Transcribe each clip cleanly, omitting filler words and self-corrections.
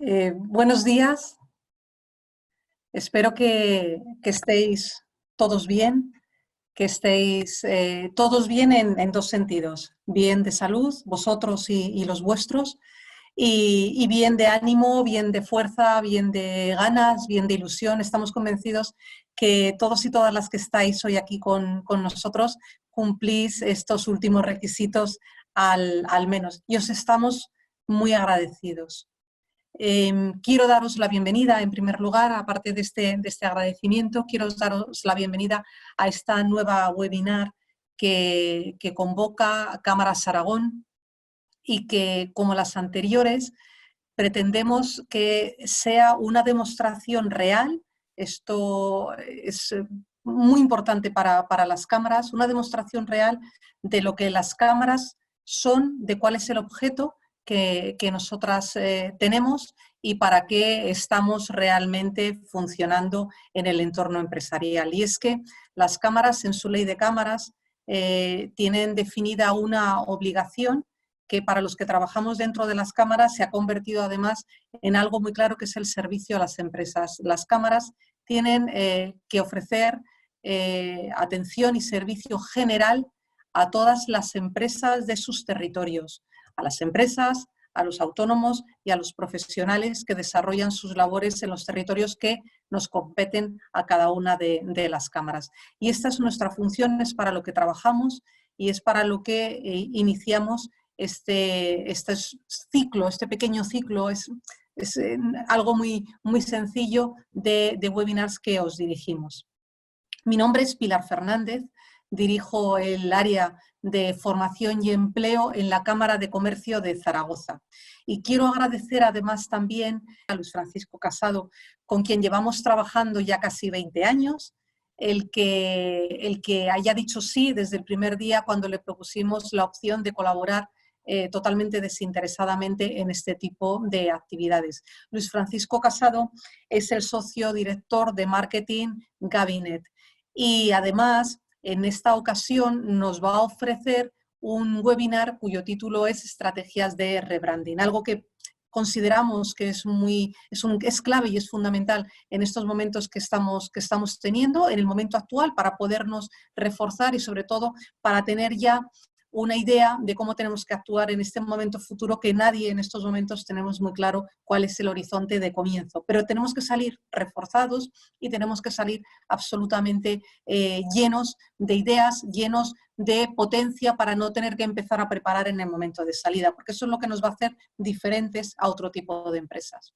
Buenos días, espero que estéis todos bien, que estéis todos bien en dos sentidos, bien de salud, vosotros y los vuestros, y bien de ánimo, bien de fuerza, bien de ganas, bien de ilusión. Estamos convencidos que todos y todas las que estáis hoy aquí con nosotros cumplís estos últimos requisitos al menos, y os estamos muy agradecidos. Quiero daros la bienvenida, en primer lugar, aparte de este agradecimiento, quiero daros la bienvenida a esta nueva webinar que convoca Cámaras Aragón y que, como las anteriores, pretendemos que sea una demostración real. Esto es muy importante para las cámaras, una demostración real de lo que las cámaras son, de cuál es el objeto que nosotras tenemos y para qué estamos realmente funcionando en el entorno empresarial. Y es que las cámaras, en su ley de cámaras, tienen definida una obligación que para los que trabajamos dentro de las cámaras se ha convertido además en algo muy claro, que es el servicio a las empresas. Las cámaras tienen que ofrecer atención y servicio general a todas las empresas de sus territorios, a las empresas, a los autónomos y a los profesionales que desarrollan sus labores en los territorios que nos competen a cada una de las cámaras. Y esta es nuestra función, es para lo que trabajamos y es para lo que iniciamos este ciclo, este pequeño ciclo. Es algo muy sencillo de webinars que os dirigimos. Mi nombre es Pilar Fernández, dirijo el área de formación y empleo en la Cámara de Comercio de Zaragoza. Y quiero agradecer además también a Luis Francisco Casado, con quien llevamos trabajando ya casi 20 años, el que haya dicho sí desde el primer día cuando le propusimos la opción de colaborar totalmente desinteresadamente en este tipo de actividades. Luis Francisco Casado es el socio director de Marketing Gabinet y además en esta ocasión nos va a ofrecer un webinar cuyo título es Estrategias de Rebranding, algo que consideramos que es clave y es fundamental en estos momentos que estamos teniendo, en el momento actual, para podernos reforzar y sobre todo para tener ya una idea de cómo tenemos que actuar en este momento futuro, que nadie en estos momentos tenemos muy claro cuál es el horizonte de comienzo. Pero tenemos que salir reforzados y tenemos que salir absolutamente llenos de ideas, llenos de potencia para no tener que empezar a preparar en el momento de salida, porque eso es lo que nos va a hacer diferentes a otro tipo de empresas.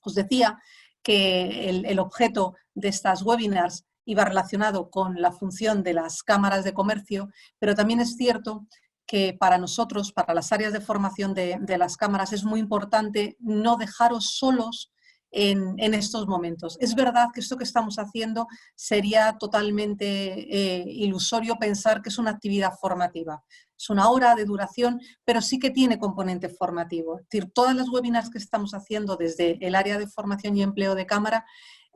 Os decía que el objeto de estas webinars iba relacionado con la función de las cámaras de comercio, pero también es cierto que para nosotros, para las áreas de formación de las cámaras, es muy importante no dejaros solos en estos momentos. Es verdad que esto que estamos haciendo sería totalmente ilusorio pensar que es una actividad formativa. Es una hora de duración, pero sí que tiene componente formativo. Es decir, todas las webinars que estamos haciendo desde el área de formación y empleo de cámara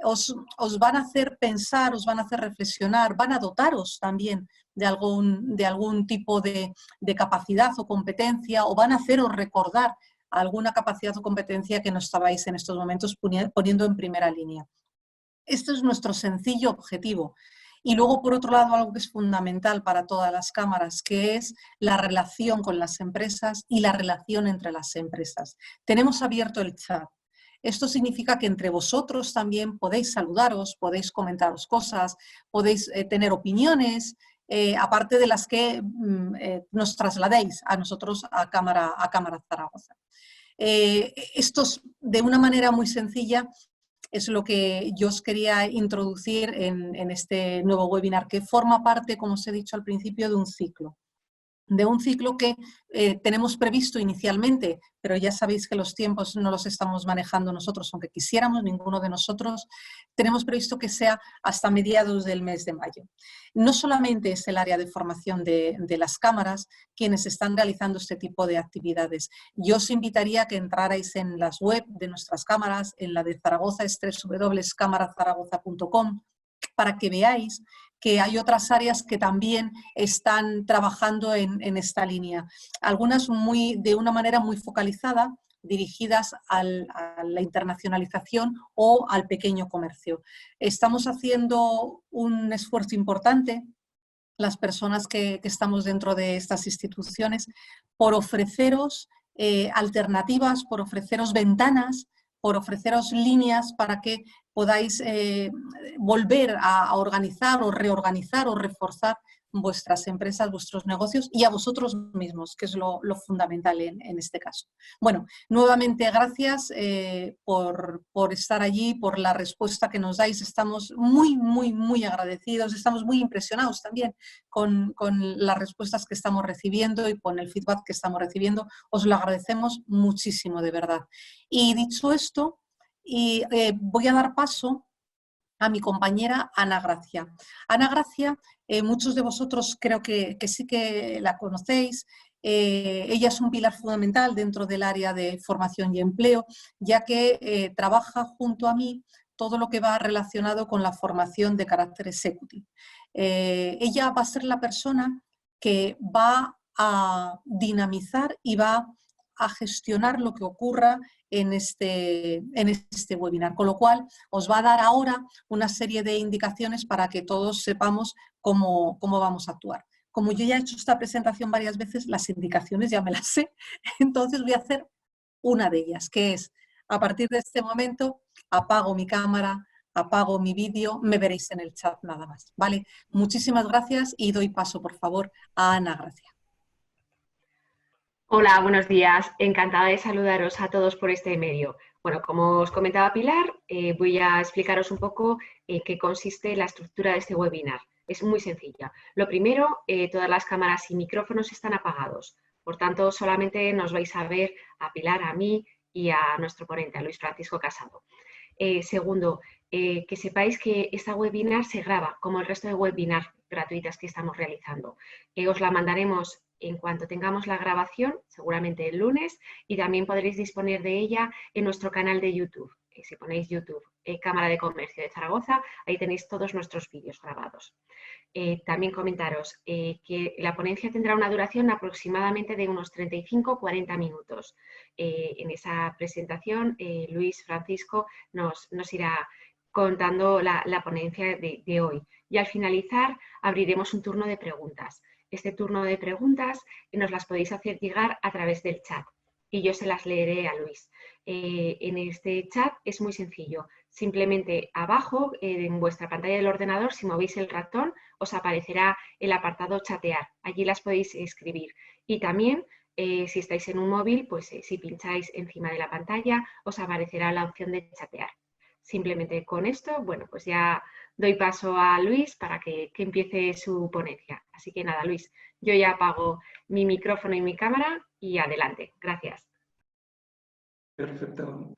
os van a hacer pensar, os van a hacer reflexionar, van a dotaros también de algún tipo de capacidad o competencia, o van a haceros recordar alguna capacidad o competencia que no estabais en estos momentos poniendo en primera línea. Este es nuestro sencillo objetivo. Y luego, por otro lado, algo que es fundamental para todas las cámaras, que es la relación con las empresas y la relación entre las empresas. Tenemos abierto el chat. Esto significa que entre vosotros también podéis saludaros, podéis comentaros cosas, podéis tener opiniones, aparte de las que nos trasladéis a nosotros a Cámara Zaragoza. Esto es, de una manera muy sencilla, es lo que yo os quería introducir en este nuevo webinar, que forma parte, como os he dicho al principio, de un ciclo que tenemos previsto inicialmente, pero ya sabéis que los tiempos no los estamos manejando nosotros, aunque quisiéramos, ninguno de nosotros. Tenemos previsto que sea hasta mediados del mes de mayo. No solamente es el área de formación de las cámaras quienes están realizando este tipo de actividades. Yo os invitaría a que entrarais en las web de nuestras cámaras, en la de Zaragoza es www.cámarazaragoza.com, para que veáis que hay otras áreas que también están trabajando en esta línea. Algunas de una manera muy focalizada, dirigidas a la internacionalización o al pequeño comercio. Estamos haciendo un esfuerzo importante, las personas que estamos dentro de estas instituciones, por ofreceros alternativas, por ofreceros ventanas, por ofreceros líneas para que podáis volver a organizar o reorganizar o reforzar vuestras empresas, vuestros negocios y a vosotros mismos, que es lo fundamental en este caso. Bueno, nuevamente gracias por estar allí, por la respuesta que nos dais. Estamos muy agradecidos, estamos muy impresionados también con las respuestas que estamos recibiendo y con el feedback que estamos recibiendo. Os lo agradecemos muchísimo, de verdad. Y dicho esto, voy a dar paso a mi compañera Ana Gracia. Ana Gracia, muchos de vosotros creo que sí que la conocéis. Ella es un pilar fundamental dentro del área de formación y empleo, ya que trabaja junto a mí todo lo que va relacionado con la formación de carácter executive. Ella va a ser la persona que va a dinamizar y va a gestionar lo que ocurra en este webinar, con lo cual os va a dar ahora una serie de indicaciones para que todos sepamos cómo vamos a actuar. Como yo ya he hecho esta presentación varias veces, las indicaciones ya me las sé, entonces voy a hacer una de ellas, que es, a partir de este momento, apago mi cámara, apago mi vídeo, me veréis en el chat nada más, ¿vale? Muchísimas gracias y doy paso, por favor, a Ana Gracia. Hola, buenos días. Encantada de saludaros a todos por este medio. Bueno, como os comentaba Pilar, voy a explicaros un poco en qué consiste la estructura de este webinar. Es muy sencilla. Lo primero, todas las cámaras y micrófonos están apagados. Por tanto, solamente nos vais a ver a Pilar, a mí y a nuestro ponente, a Luis Francisco Casado. Segundo, que sepáis que esta webinar se graba, como el resto de webinars gratuitas que estamos realizando. Os la mandaremos en cuanto tengamos la grabación, seguramente el lunes, y también podréis disponer de ella en nuestro canal de YouTube. Si ponéis YouTube, Cámara de Comercio de Zaragoza, ahí tenéis todos nuestros vídeos grabados. También comentaros que la ponencia tendrá una duración aproximadamente de unos 35-40 minutos. En esa presentación, Luis Francisco nos irá contando la ponencia de hoy. Y al finalizar, abriremos un turno de preguntas. Este turno de preguntas nos las podéis hacer llegar a través del chat y yo se las leeré a Luis. En este chat es muy sencillo. Simplemente abajo en vuestra pantalla del ordenador, si movéis el ratón, os aparecerá el apartado chatear. Allí las podéis escribir. Y también, si estáis en un móvil, pues si pincháis encima de la pantalla, os aparecerá la opción de chatear. Simplemente con esto, bueno, pues ya doy paso a Luis para que empiece su ponencia. Así que nada, Luis, yo ya apago mi micrófono y mi cámara y adelante. Gracias. Perfecto.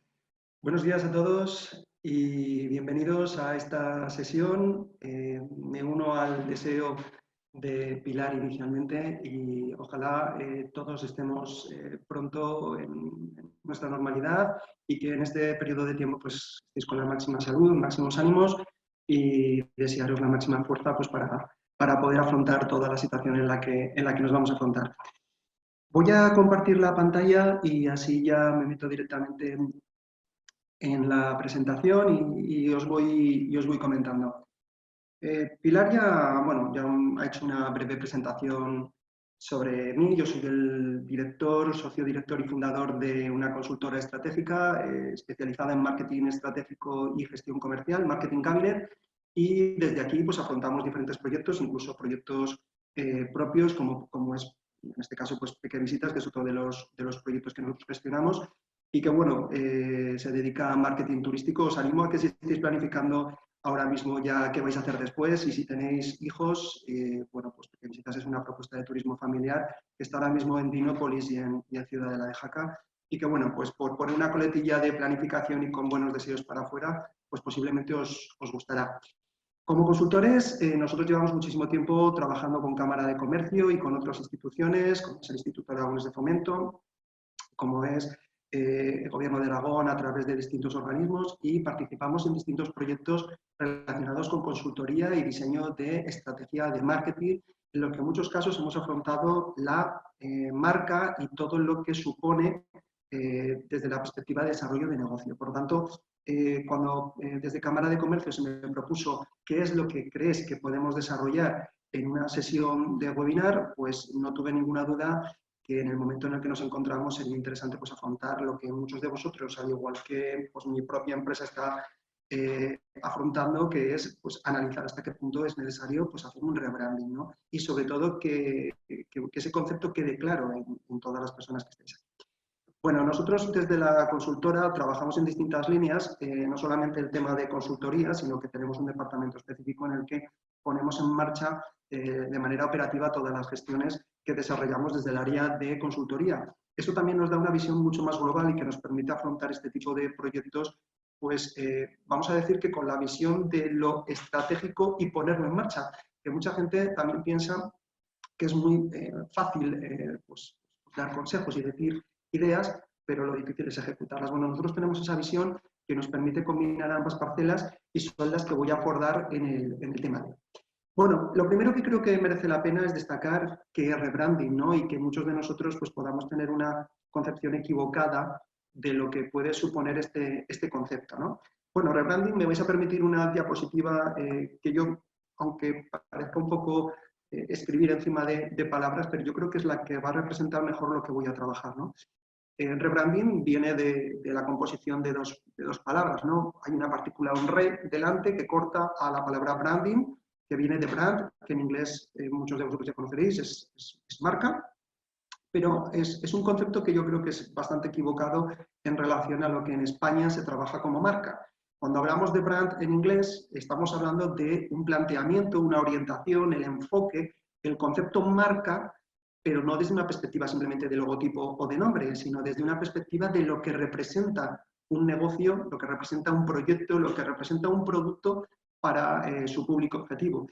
Buenos días a todos y bienvenidos a esta sesión. Me uno al deseo de Pilar inicialmente y ojalá todos estemos pronto en nuestra normalidad y que en este periodo de tiempo pues estéis con la máxima salud, máximos ánimos y desearos la máxima fuerza pues para poder afrontar toda la situación en la que nos vamos a afrontar. Voy a compartir la pantalla y así ya me meto directamente en la presentación y os voy comentando. Pilar ya ha hecho una breve presentación sobre mí. Yo soy el director, socio director y fundador de una consultora estratégica especializada en marketing estratégico y gestión comercial, Marketing Cabinet, y desde aquí pues afrontamos diferentes proyectos, incluso proyectos propios como es en este caso pues Peque Visitas, que es otro de los proyectos que nosotros gestionamos y que bueno, se dedica a marketing turístico. Os animo a que si estáis planificando ahora mismo ya qué vais a hacer después y si tenéis hijos, bueno, pues Peque Visitas es una propuesta de turismo familiar que está ahora mismo en Dinópolis y en Ciudadela de Jaca y que bueno, pues por poner una coletilla de planificación y con buenos deseos para afuera, pues posiblemente os gustará. Como consultores, nosotros llevamos muchísimo tiempo trabajando con Cámara de Comercio y con otras instituciones, como es el Instituto Aragonés de Fomento, como es el Gobierno de Aragón a través de distintos organismos y participamos en distintos proyectos relacionados con consultoría y diseño de estrategia de marketing, en lo que en muchos casos hemos afrontado la marca y todo lo que supone desde la perspectiva de desarrollo de negocio. Por lo tanto, cuando desde Cámara de Comercio se me propuso qué es lo que crees que podemos desarrollar en una sesión de webinar, pues no tuve ninguna duda que en el momento en el que nos encontramos sería interesante pues, afrontar lo que muchos de vosotros, al igual que pues, mi propia empresa está afrontando, que es pues, analizar hasta qué punto es necesario pues, hacer un rebranding, ¿no? Y sobre todo que ese concepto quede claro en todas las personas que estéis aquí. Bueno, nosotros desde la consultora trabajamos en distintas líneas, no solamente el tema de consultoría, sino que tenemos un departamento específico en el que ponemos en marcha de manera operativa todas las gestiones que desarrollamos desde el área de consultoría. Eso también nos da una visión mucho más global y que nos permite afrontar este tipo de proyectos, pues vamos a decir que con la visión de lo estratégico y ponerlo en marcha, que mucha gente también piensa que es muy fácil pues, dar consejos y decir ideas, pero lo difícil es ejecutarlas. Bueno, nosotros tenemos esa visión que nos permite combinar ambas parcelas y son las que voy a abordar en el tema de hoy. Bueno, lo primero que creo que merece la pena es destacar que es rebranding, ¿no? Y que muchos de nosotros pues, podamos tener una concepción equivocada de lo que puede suponer este concepto, ¿no? Bueno, rebranding, me vais a permitir una diapositiva que yo, aunque parezca un poco escribir encima de palabras, pero yo creo que es la que va a representar mejor lo que voy a trabajar, ¿no? Rebranding viene de la composición de dos palabras, ¿no? Hay una partícula, un re, delante que corta a la palabra branding, que viene de brand, que en inglés muchos de vosotros ya conoceréis, es marca, pero es un concepto que yo creo que es bastante equivocado en relación a lo que en España se trabaja como marca. Cuando hablamos de brand en inglés, estamos hablando de un planteamiento, una orientación, el enfoque, el concepto marca, pero no desde una perspectiva simplemente de logotipo o de nombre, sino desde una perspectiva de lo que representa un negocio, lo que representa un proyecto, lo que representa un producto para su público objetivo.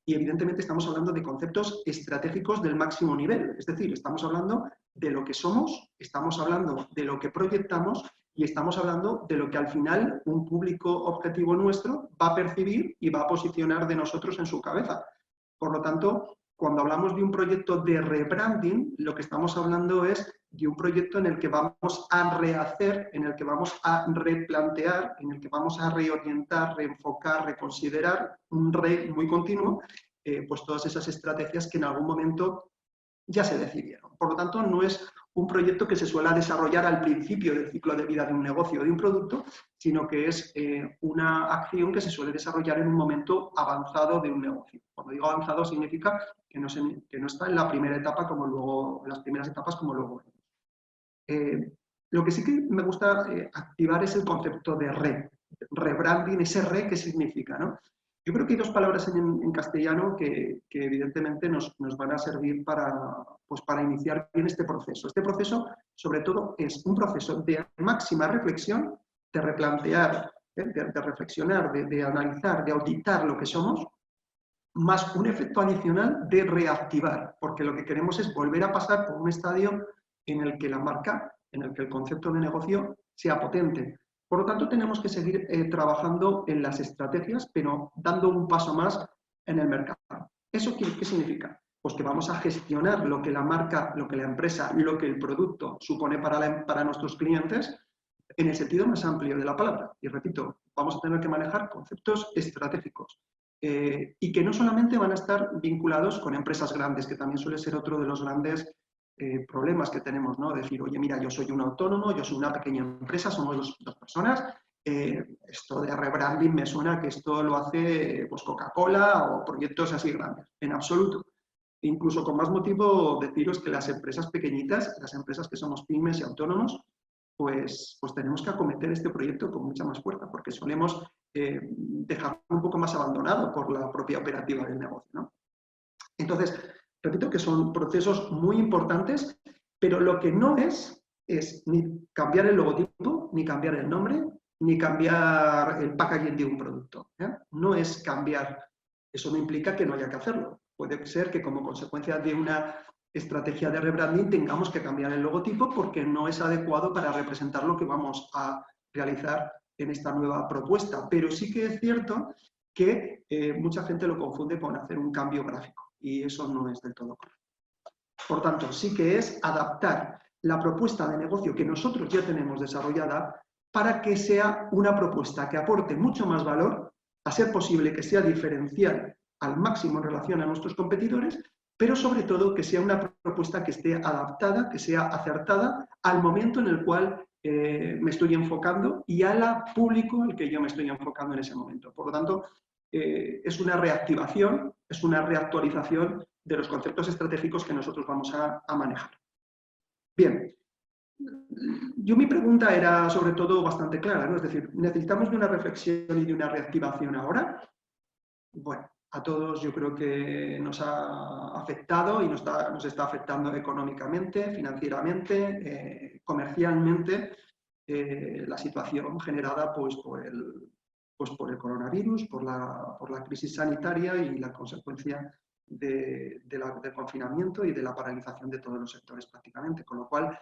Y evidentemente estamos hablando de conceptos estratégicos del máximo nivel, es decir, estamos hablando de lo que somos, estamos hablando de lo que proyectamos y estamos hablando de lo que al final un público objetivo nuestro va a percibir y va a posicionar de nosotros en su cabeza. Por lo tanto, cuando hablamos de un proyecto de rebranding, lo que estamos hablando es de un proyecto en el que vamos a rehacer, en el que vamos a replantear, en el que vamos a reorientar, reenfocar, reconsiderar, un muy continuo, pues todas esas estrategias que en algún momento ya se decidieron. Por lo tanto, no es un proyecto que se suele desarrollar al principio del ciclo de vida de un negocio o de un producto, sino que es una acción que se suele desarrollar en un momento avanzado de un negocio. Cuando digo avanzado significa que no está en la primera etapa como luego, en las primeras etapas como luego. Lo que sí que me gusta activar es el concepto de rebranding, ese re, ¿qué significa, no? Yo creo que hay dos palabras en castellano que evidentemente nos van a servir pues para iniciar bien este proceso. Este proceso, sobre todo, es un proceso de máxima reflexión, de replantear, de reflexionar, de analizar, de auditar lo que somos, más un efecto adicional de reactivar, porque lo que queremos es volver a pasar por un estadio en el que la marca, en el que el concepto de negocio sea potente. Por lo tanto, tenemos que seguir trabajando en las estrategias, pero dando un paso más en el mercado. ¿Eso qué significa? Pues que vamos a gestionar lo que la marca, lo que la empresa, lo que el producto supone para nuestros clientes en el sentido más amplio de la palabra. Y repito, vamos a tener que manejar conceptos estratégicos y que no solamente van a estar vinculados con empresas grandes, que también suele ser otro de los grandes problemas que tenemos, ¿no? Decir, oye, mira, yo soy un autónomo, yo soy una pequeña empresa, somos dos personas, esto de rebranding me suena que esto lo hace pues, Coca-Cola o proyectos así grandes. En absoluto. Incluso con más motivo deciros que las empresas pequeñitas, las empresas que somos pymes y autónomos, pues tenemos que acometer este proyecto con mucha más fuerza, porque solemos dejarlo un poco más abandonado por la propia operativa del negocio, ¿no? Entonces, repito que son procesos muy importantes, pero lo que no es ni cambiar el logotipo, ni cambiar el nombre, ni cambiar el packaging de un producto, ¿eh? No es cambiar, eso no implica que no haya que hacerlo. Puede ser que como consecuencia de una estrategia de rebranding tengamos que cambiar el logotipo porque no es adecuado para representar lo que vamos a realizar en esta nueva propuesta. Pero sí que es cierto que mucha gente lo confunde con hacer un cambio gráfico y eso no es del todo correcto. Por tanto, sí que es adaptar la propuesta de negocio que nosotros ya tenemos desarrollada para que sea una propuesta que aporte mucho más valor, a ser posible que sea diferencial al máximo en relación a nuestros competidores, pero sobre todo que sea una propuesta que esté adaptada, que sea acertada al momento en el cual me estoy enfocando y al público al que yo me estoy enfocando en ese momento. Por lo tanto, es una reactivación, es una reactualización de los conceptos estratégicos que nosotros vamos a manejar. Bien, mi pregunta era sobre todo bastante clara, ¿no? Es decir, ¿necesitamos de una reflexión y de una reactivación ahora? Bueno, a todos yo creo que nos ha afectado y nos está afectando económicamente, financieramente, comercialmente, la situación generada pues, por el coronavirus, por la crisis sanitaria y la consecuencia del confinamiento y de la paralización de todos los sectores prácticamente. Con lo cual,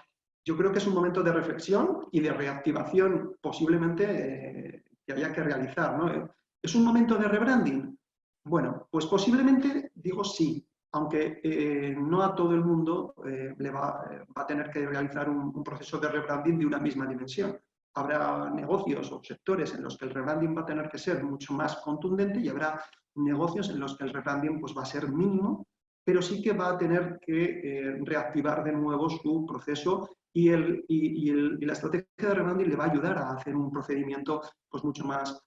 yo creo que es un momento de reflexión y de reactivación posiblemente que haya que realizar, ¿no? ¿Es un momento de rebranding? Bueno, pues posiblemente digo sí, aunque no a todo el mundo va a tener que realizar un proceso de rebranding de una misma dimensión. Habrá negocios o sectores en los que el rebranding va a tener que ser mucho más contundente y habrá negocios en los que el rebranding pues, va a ser mínimo, pero sí que va a tener que reactivar de nuevo su proceso y la estrategia de rebranding le va a ayudar a hacer un procedimiento pues, mucho más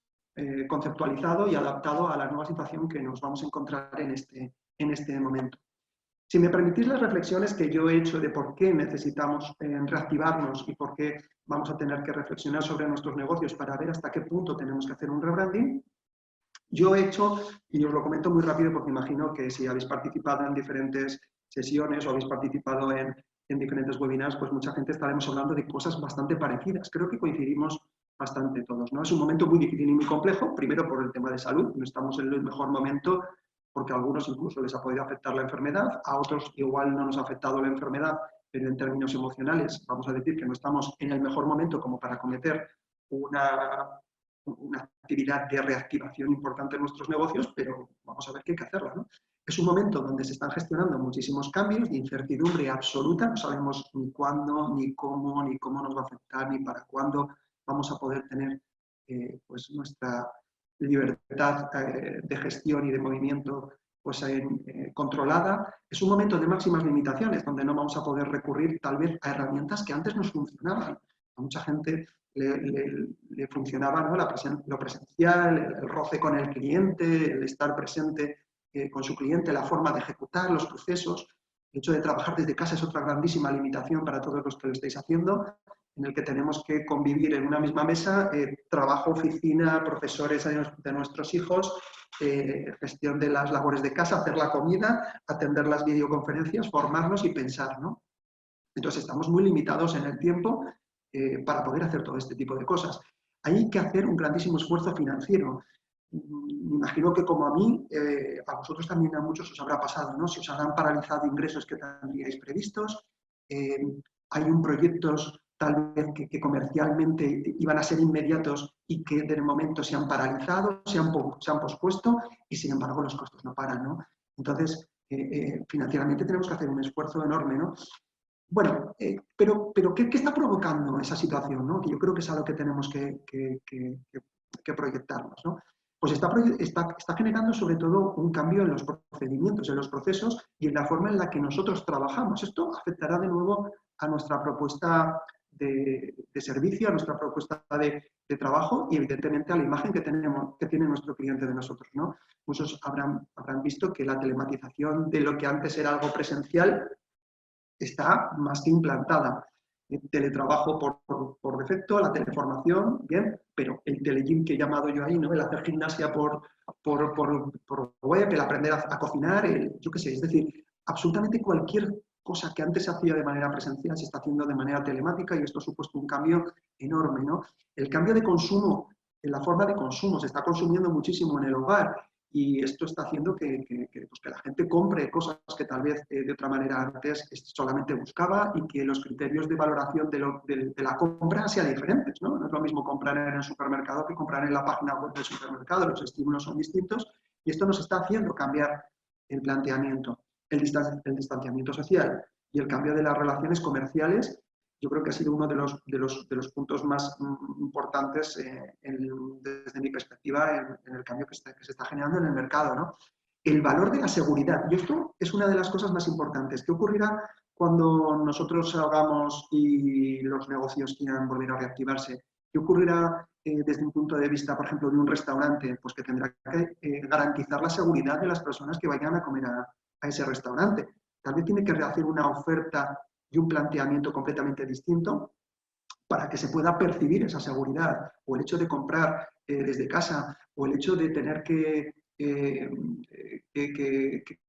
conceptualizado y adaptado a la nueva situación que nos vamos a encontrar en este momento. Si me permitís las reflexiones que yo he hecho de por qué necesitamos reactivarnos y por qué vamos a tener que reflexionar sobre nuestros negocios para ver hasta qué punto tenemos que hacer un rebranding, yo he hecho, y os lo comento muy rápido porque imagino que si habéis participado en diferentes sesiones o habéis participado en diferentes webinars, pues mucha gente estaremos hablando de cosas bastante parecidas. Creo que coincidimos bastante todos, ¿no? Es un momento muy difícil y muy complejo, primero por el tema de salud, no estamos en el mejor momento porque a algunos incluso les ha podido afectar la enfermedad, a otros igual no nos ha afectado la enfermedad, pero en términos emocionales vamos a decir que no estamos en el mejor momento como para cometer una actividad de reactivación importante en nuestros negocios, pero vamos a ver que hay que hacerla, ¿no? Es un momento donde se están gestionando muchísimos cambios de incertidumbre absoluta, no sabemos ni cuándo, ni cómo nos va a afectar, ni para cuándo vamos a poder tener pues nuestra libertad de gestión y de movimiento pues, controlada. Es un momento de máximas limitaciones, donde no vamos a poder recurrir tal vez a herramientas que antes nos funcionaban. A mucha gente le funcionaba, ¿no? Lo presencial, el roce con el cliente, el estar presente con su cliente, la forma de ejecutar los procesos. El hecho de trabajar desde casa es otra grandísima limitación para todos los que lo estáis haciendo, en el que tenemos que convivir en una misma mesa, trabajo, oficina, profesores de nuestros hijos, gestión de las labores de casa, hacer la comida, atender las videoconferencias, formarnos y pensar, ¿no? Entonces estamos muy limitados en el tiempo para poder hacer todo este tipo de cosas. Hay que hacer un grandísimo esfuerzo financiero. Me imagino que como a mí, a vosotros también a muchos os habrá pasado, ¿no? Se os habrán paralizado ingresos que tendríais previstos, hay un proyectos tal vez que comercialmente iban a ser inmediatos y que de momento se han paralizado, se han pospuesto y sin embargo los costos no paran, ¿no? Entonces, financieramente tenemos que hacer un esfuerzo enorme, ¿no? Bueno, pero ¿qué está provocando esa situación, ¿no? Que yo creo que es a lo que tenemos que proyectarnos, ¿no? Pues está generando sobre todo un cambio en los procedimientos, en los procesos y en la forma en la que nosotros trabajamos. Esto afectará de nuevo a nuestra propuesta de servicio, a nuestra propuesta de trabajo y evidentemente a la imagen que tiene nuestro cliente de nosotros, ¿no? Muchos habrán visto que la telematización de lo que antes era algo presencial está más que implantada. El teletrabajo por defecto, la teleformación, bien, pero el telegym que he llamado yo ahí, ¿no? El hacer gimnasia por web, el aprender a cocinar, yo qué sé, es decir, absolutamente cualquier cosa que antes se hacía de manera presencial se está haciendo de manera telemática y esto ha supuesto un cambio enorme, ¿no? El cambio de consumo, en la forma de consumo, se está consumiendo muchísimo en el hogar y esto está haciendo que la gente compre cosas que tal vez de otra manera antes solamente buscaba y que los criterios de valoración de la compra sean diferentes, ¿no? No es lo mismo comprar en el supermercado que comprar en la página web del supermercado, los estímulos son distintos y esto nos está haciendo cambiar el planteamiento, el distanciamiento social y el cambio de las relaciones comerciales yo creo que ha sido uno de los puntos más importantes desde mi perspectiva en el cambio que se está generando en el mercado, ¿no? El valor de la seguridad. Y esto es una de las cosas más importantes. ¿Qué ocurrirá cuando nosotros salgamos y los negocios quieran volver a reactivarse? ¿Qué ocurrirá desde un punto de vista, por ejemplo, de un restaurante? Pues que tendrá que garantizar la seguridad de las personas que vayan a comer a ese restaurante. Tal vez tiene que hacer una oferta y un planteamiento completamente distinto para que se pueda percibir esa seguridad, o el hecho de comprar desde casa, o el hecho de tener que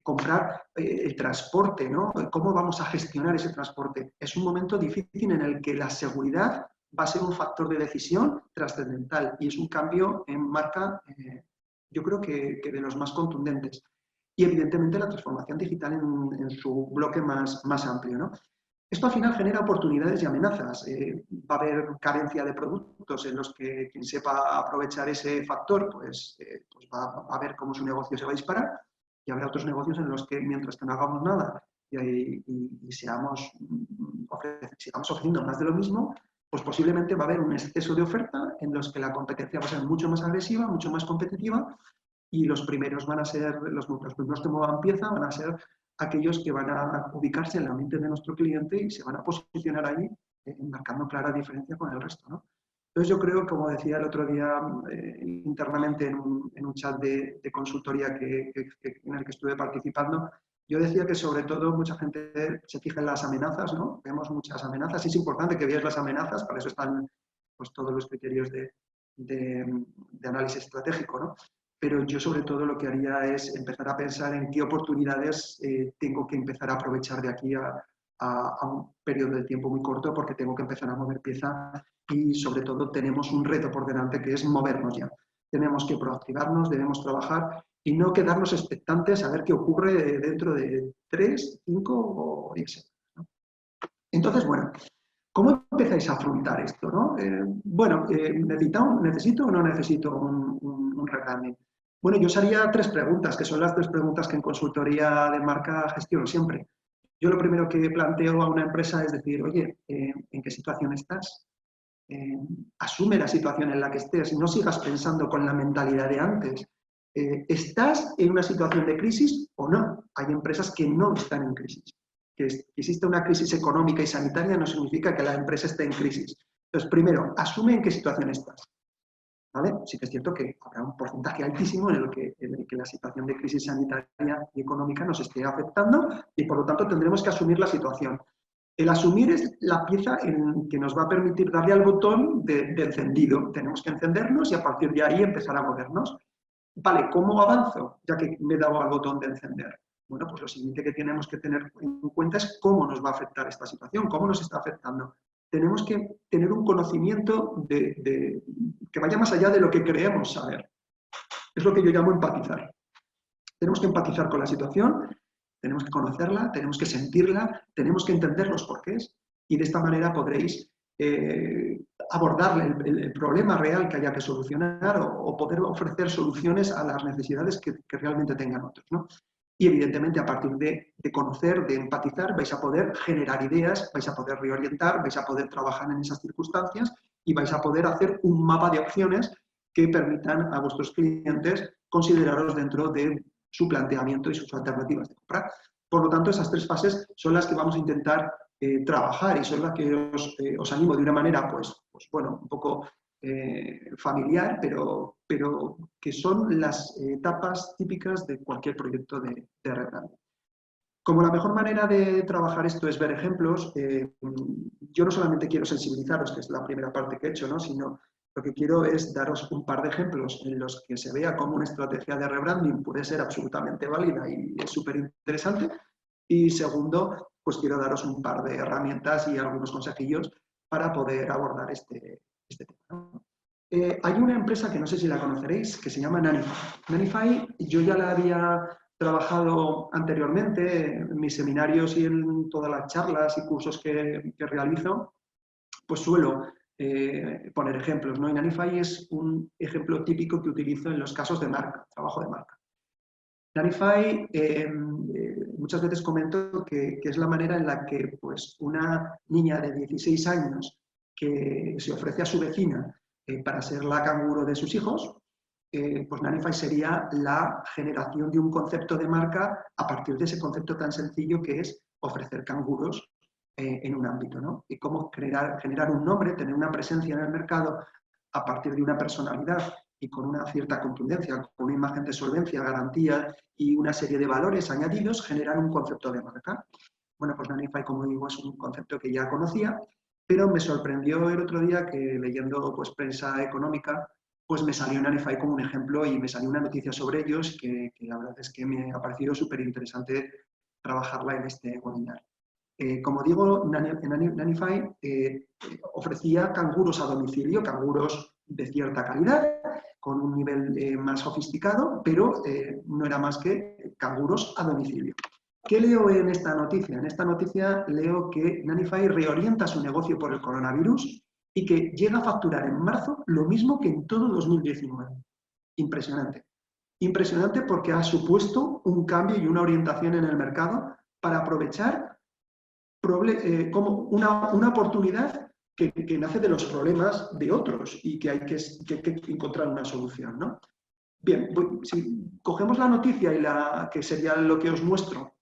comprar el transporte, ¿no? ¿Cómo vamos a gestionar ese transporte? Es un momento difícil en el que la seguridad va a ser un factor de decisión trascendental y es un cambio en marca, yo creo que de los más contundentes. Y evidentemente la transformación digital en su bloque más amplio, ¿no? Esto al final genera oportunidades y amenazas. Va a haber carencia de productos en los que quien sepa aprovechar ese factor, pues va a ver cómo su negocio se va a disparar, y habrá otros negocios en los que mientras que no hagamos nada y sigamos ofreciendo más de lo mismo, pues posiblemente va a haber un exceso de oferta en los que la competencia va a ser mucho más agresiva, mucho más competitiva, y los primeros van a ser, los primeros que muevan pieza van a ser aquellos que van a ubicarse en la mente de nuestro cliente y se van a posicionar ahí, marcando clara diferencia con el resto, ¿no? Entonces yo creo, como decía el otro día internamente en un chat de consultoría en el que estuve participando, yo decía que sobre todo mucha gente se fija en las amenazas, ¿no? Vemos muchas amenazas, y es importante que veáis las amenazas, para eso están pues, todos los criterios de análisis estratégico, ¿no? Pero yo sobre todo lo que haría es empezar a pensar en qué oportunidades tengo que empezar a aprovechar de aquí a un periodo de tiempo muy corto, porque tengo que empezar a mover pieza y sobre todo tenemos un reto por delante que es movernos ya. Tenemos que proactivarnos, debemos trabajar y no quedarnos expectantes a ver qué ocurre dentro de 3, 5 o 10 años, ¿no? Entonces, bueno, ¿cómo empezáis a afrontar esto, no? ¿Necesito o no necesito un rebranding? Bueno, yo os haría 3 preguntas, que son las 3 preguntas que en consultoría de marca gestiono siempre. Yo lo primero que planteo a una empresa es decir, oye, ¿en qué situación estás? Asume la situación en la que estés, no sigas pensando con la mentalidad de antes. ¿Estás en una situación de crisis o no? Hay empresas que no están en crisis. Que existe una crisis económica y sanitaria no significa que la empresa esté en crisis. Entonces, primero, asume en qué situación estás, ¿vale? Sí que es cierto que habrá un porcentaje altísimo en el que la situación de crisis sanitaria y económica nos esté afectando y, por lo tanto, tendremos que asumir la situación. El asumir es la pieza que nos va a permitir darle al botón de encendido. Tenemos que encendernos y a partir de ahí empezar a movernos. Vale, ¿cómo avanzo? Ya que me he dado al botón de encender. Bueno, pues lo siguiente que tenemos que tener en cuenta es cómo nos va a afectar esta situación, cómo nos está afectando. Tenemos que tener un conocimiento que vaya más allá de lo que creemos saber. Es lo que yo llamo empatizar. Tenemos que empatizar con la situación, tenemos que conocerla, tenemos que sentirla, tenemos que entender los porqués y de esta manera podréis abordar el problema real que haya que solucionar o poder ofrecer soluciones a las necesidades que realmente tengan otros, ¿no? Y evidentemente a partir de conocer, de empatizar, vais a poder generar ideas, vais a poder reorientar, vais a poder trabajar en esas circunstancias y vais a poder hacer un mapa de opciones que permitan a vuestros clientes consideraros dentro de su planteamiento y sus alternativas de compra. Por lo tanto, esas 3 fases son las que vamos a intentar trabajar y son las que os animo de una manera, pues bueno, un poco familiar, pero que son las etapas típicas de cualquier proyecto de rebranding. Como la mejor manera de trabajar esto es ver ejemplos, yo no solamente quiero sensibilizaros, que es la primera parte que he hecho, ¿no? Sino lo que quiero es daros un par de ejemplos en los que se vea cómo una estrategia de rebranding puede ser absolutamente válida y es súper interesante. Y segundo, pues quiero daros un par de herramientas y algunos consejillos para poder abordar este tema. Hay una empresa que no sé si la conoceréis, que se llama Nanify. Nanify, yo ya la había trabajado anteriormente en mis seminarios y en todas las charlas y cursos que realizo, pues suelo poner ejemplos, ¿no? Y Nanify es un ejemplo típico que utilizo en los casos de marca, trabajo de marca. Nanify, muchas veces comento que es la manera en la que pues, una niña de 16 años que se ofrece a su vecina para ser la canguro de sus hijos, pues Nannyfy sería la generación de un concepto de marca a partir de ese concepto tan sencillo que es ofrecer canguros en un ámbito, ¿no? Y cómo generar un nombre, tener una presencia en el mercado a partir de una personalidad y con una cierta contundencia, con una imagen de solvencia, garantía y una serie de valores añadidos, generar un concepto de marca. Bueno, pues Nannyfy, como digo, es un concepto que ya conocía, pero me sorprendió el otro día que leyendo pues, prensa económica, pues me salió Nannyfy como un ejemplo y me salió una noticia sobre ellos que la verdad es que me ha parecido súper interesante trabajarla en este webinar. Como digo, Nannyfy ofrecía canguros a domicilio, canguros de cierta calidad, con un nivel más sofisticado, pero no era más que canguros a domicilio. ¿Qué leo en esta noticia? En esta noticia leo que Nannyfy reorienta su negocio por el coronavirus y que llega a facturar en marzo lo mismo que en todo 2019. Impresionante. Impresionante porque ha supuesto un cambio y una orientación en el mercado para aprovechar como una oportunidad que nace de los problemas de otros y que hay que encontrar una solución, ¿no? Bien, si cogemos la noticia que sería lo que os muestro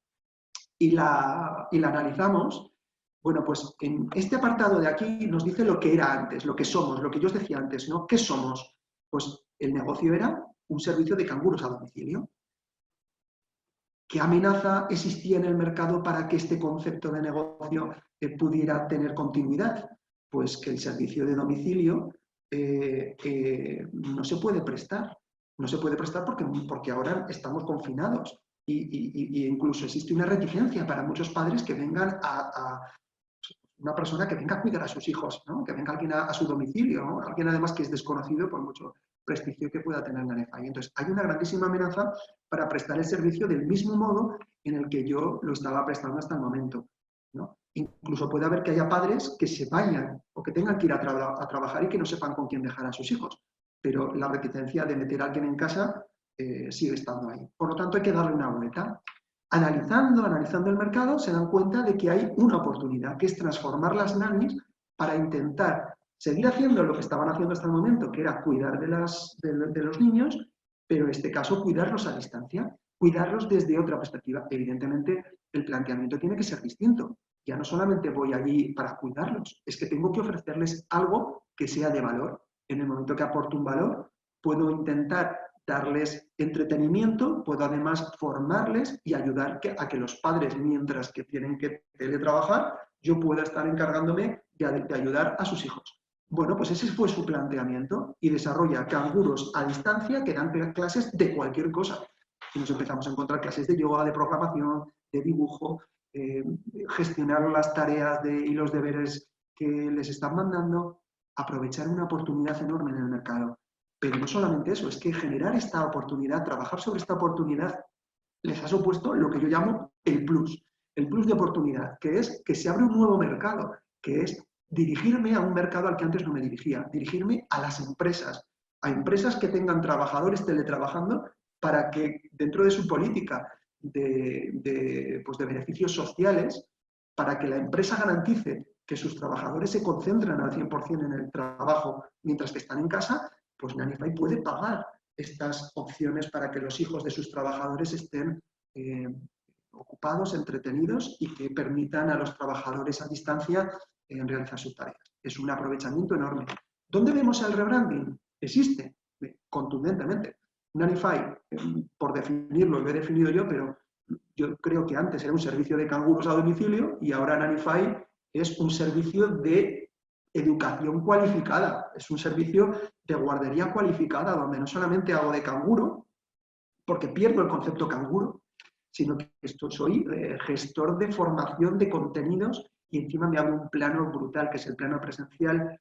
y la analizamos, bueno, pues en este apartado de aquí nos dice lo que era antes, lo que somos, lo que yo os decía antes, ¿no? ¿Qué somos? Pues el negocio era un servicio de canguros a domicilio. ¿Qué amenaza existía en el mercado para que este concepto de negocio pudiera tener continuidad? Pues que el servicio de domicilio no se puede prestar. No se puede prestar porque ahora estamos confinados y incluso existe una reticencia para muchos padres que vengan una persona que venga a cuidar a sus hijos, ¿no? Que venga alguien a su domicilio, ¿no? Alguien además que es desconocido por mucho prestigio que pueda tener Nannyfy. Entonces, hay una grandísima amenaza para prestar el servicio del mismo modo en el que yo lo estaba prestando hasta el momento, ¿no? Incluso puede haber que haya padres que se vayan o que tengan que ir a trabajar y que no sepan con quién dejar a sus hijos. Pero la reticencia de meter a alguien en casa sigue estando ahí. Por lo tanto, hay que darle una vuelta. Analizando el mercado, se dan cuenta de que hay una oportunidad, que es transformar las nannies para intentar seguir haciendo lo que estaban haciendo hasta el momento, que era cuidar de los niños, pero en este caso cuidarlos a distancia, cuidarlos desde otra perspectiva. Evidentemente, el planteamiento tiene que ser distinto. Ya no solamente voy allí para cuidarlos, es que tengo que ofrecerles algo que sea de valor. En el momento que aporto un valor, puedo intentar darles entretenimiento, puedo además formarles y ayudar a que los padres, mientras que tienen que teletrabajar, yo pueda estar encargándome de ayudar a sus hijos. Bueno, pues ese fue su planteamiento y desarrolla canguros a distancia que dan clases de cualquier cosa. Y nos empezamos a encontrar clases de yoga, de programación, de dibujo, gestionar las tareas y los deberes que les están mandando, aprovechar una oportunidad enorme en el mercado. Pero no solamente eso, es que generar esta oportunidad, trabajar sobre esta oportunidad, les ha supuesto lo que yo llamo el plus de oportunidad, que es que se abre un nuevo mercado, que es dirigirme a un mercado al que antes no me dirigía, dirigirme a las empresas, a empresas que tengan trabajadores teletrabajando para que dentro de su política de beneficios sociales, para que la empresa garantice que sus trabajadores se concentran al 100% en el trabajo mientras que están en casa, pues Nannyfy puede pagar estas opciones para que los hijos de sus trabajadores estén ocupados, entretenidos y que permitan a los trabajadores a distancia realizar sus tareas. Es un aprovechamiento enorme. ¿Dónde vemos el rebranding? Existe, contundentemente. Nannyfy, por definirlo, lo he definido yo, pero yo creo que antes era un servicio de canguros a domicilio y ahora Nannyfy es un servicio de educación cualificada, es un servicio de guardería cualificada, donde no solamente hago de canguro, porque pierdo el concepto canguro, sino que soy gestor de formación de contenidos y encima me hago un plano brutal, que es el plano presencial,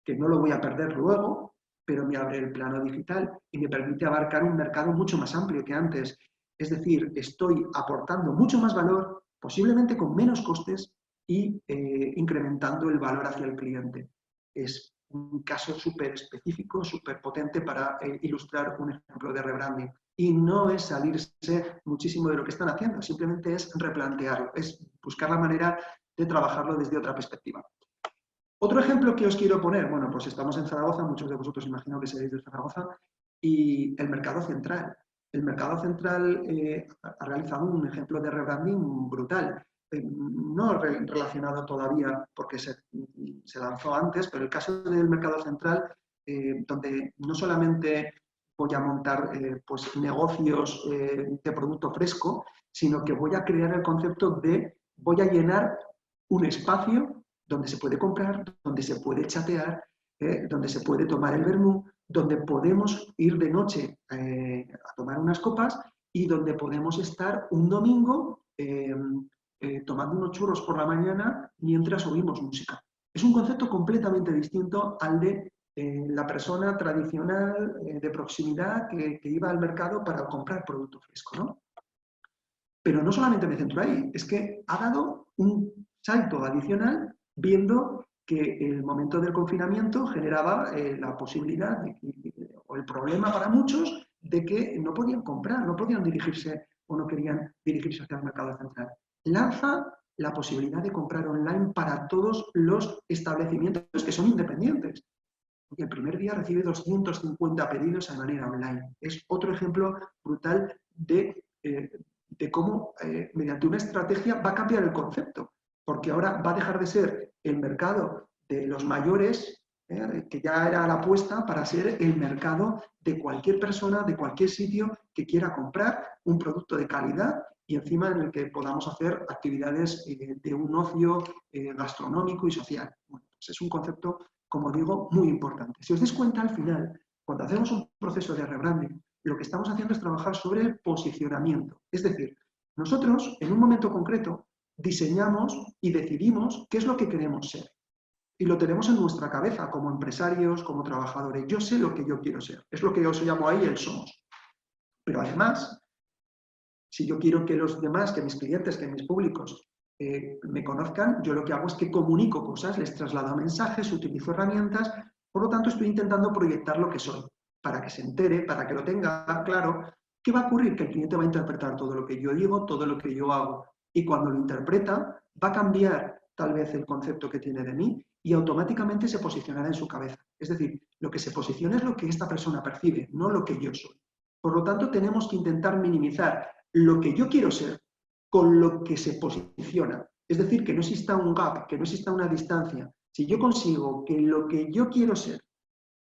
que no lo voy a perder luego, pero me abre el plano digital y me permite abarcar un mercado mucho más amplio que antes. Es decir, estoy aportando mucho más valor, posiblemente con menos costes y incrementando el valor hacia el cliente. Es un caso súper específico, súper potente para ilustrar un ejemplo de rebranding. Y no es salirse muchísimo de lo que están haciendo, simplemente es replantearlo, es buscar la manera de trabajarlo desde otra perspectiva. Otro ejemplo que os quiero poner, bueno, pues estamos en Zaragoza, muchos de vosotros imagino que seréis de Zaragoza, y el mercado central. El mercado central ha realizado un ejemplo de rebranding brutal, no relacionado todavía porque se lanzó antes, pero el caso del mercado central, donde no solamente voy a montar pues negocios de producto fresco, sino que voy a crear el concepto de voy a llenar un espacio donde se puede comprar, donde se puede chatear, donde se puede tomar el vermú, donde podemos ir de noche a tomar unas copas y donde podemos estar un domingo tomando unos churros por la mañana mientras oímos música. Es un concepto completamente distinto al de la persona tradicional de proximidad que iba al mercado para comprar producto fresco, ¿no? Pero no solamente me centro ahí, es que ha dado un salto adicional viendo que el momento del confinamiento generaba la posibilidad o el problema para muchos de que no podían comprar, no podían dirigirse o no querían dirigirse hacia el mercado central. Lanza la posibilidad de comprar online para todos los establecimientos que son independientes. Y el primer día recibe 250 pedidos de manera online. Es otro ejemplo brutal de cómo mediante una estrategia va a cambiar el concepto, porque ahora va a dejar de ser el mercado de los mayores, que ya era la apuesta, para ser el mercado de cualquier persona, de cualquier sitio que quiera comprar un producto de calidad y encima en el que podamos hacer actividades de un ocio gastronómico y social. Bueno, pues es un concepto, como digo, muy importante. Si os dais cuenta, al final, cuando hacemos un proceso de rebranding, lo que estamos haciendo es trabajar sobre el posicionamiento. Es decir, nosotros, en un momento concreto, diseñamos y decidimos qué es lo que queremos ser. Y lo tenemos en nuestra cabeza, como empresarios, como trabajadores. Yo sé lo que yo quiero ser. Es lo que yo os llamo ahí el somos. Pero además, si yo quiero que los demás, que mis clientes, que mis públicos me conozcan, yo lo que hago es que comunico cosas, les traslado mensajes, utilizo herramientas, por lo tanto estoy intentando proyectar lo que soy, para que se entere, para que lo tenga claro. ¿Qué va a ocurrir? Que el cliente va a interpretar todo lo que yo digo, todo lo que yo hago, y cuando lo interpreta, va a cambiar tal vez el concepto que tiene de mí y automáticamente se posicionará en su cabeza. Es decir, lo que se posiciona es lo que esta persona percibe, no lo que yo soy. Por lo tanto, tenemos que intentar minimizar lo que yo quiero ser con lo que se posiciona. Es decir, que no exista un gap, que no exista una distancia. Si yo consigo que lo que yo quiero ser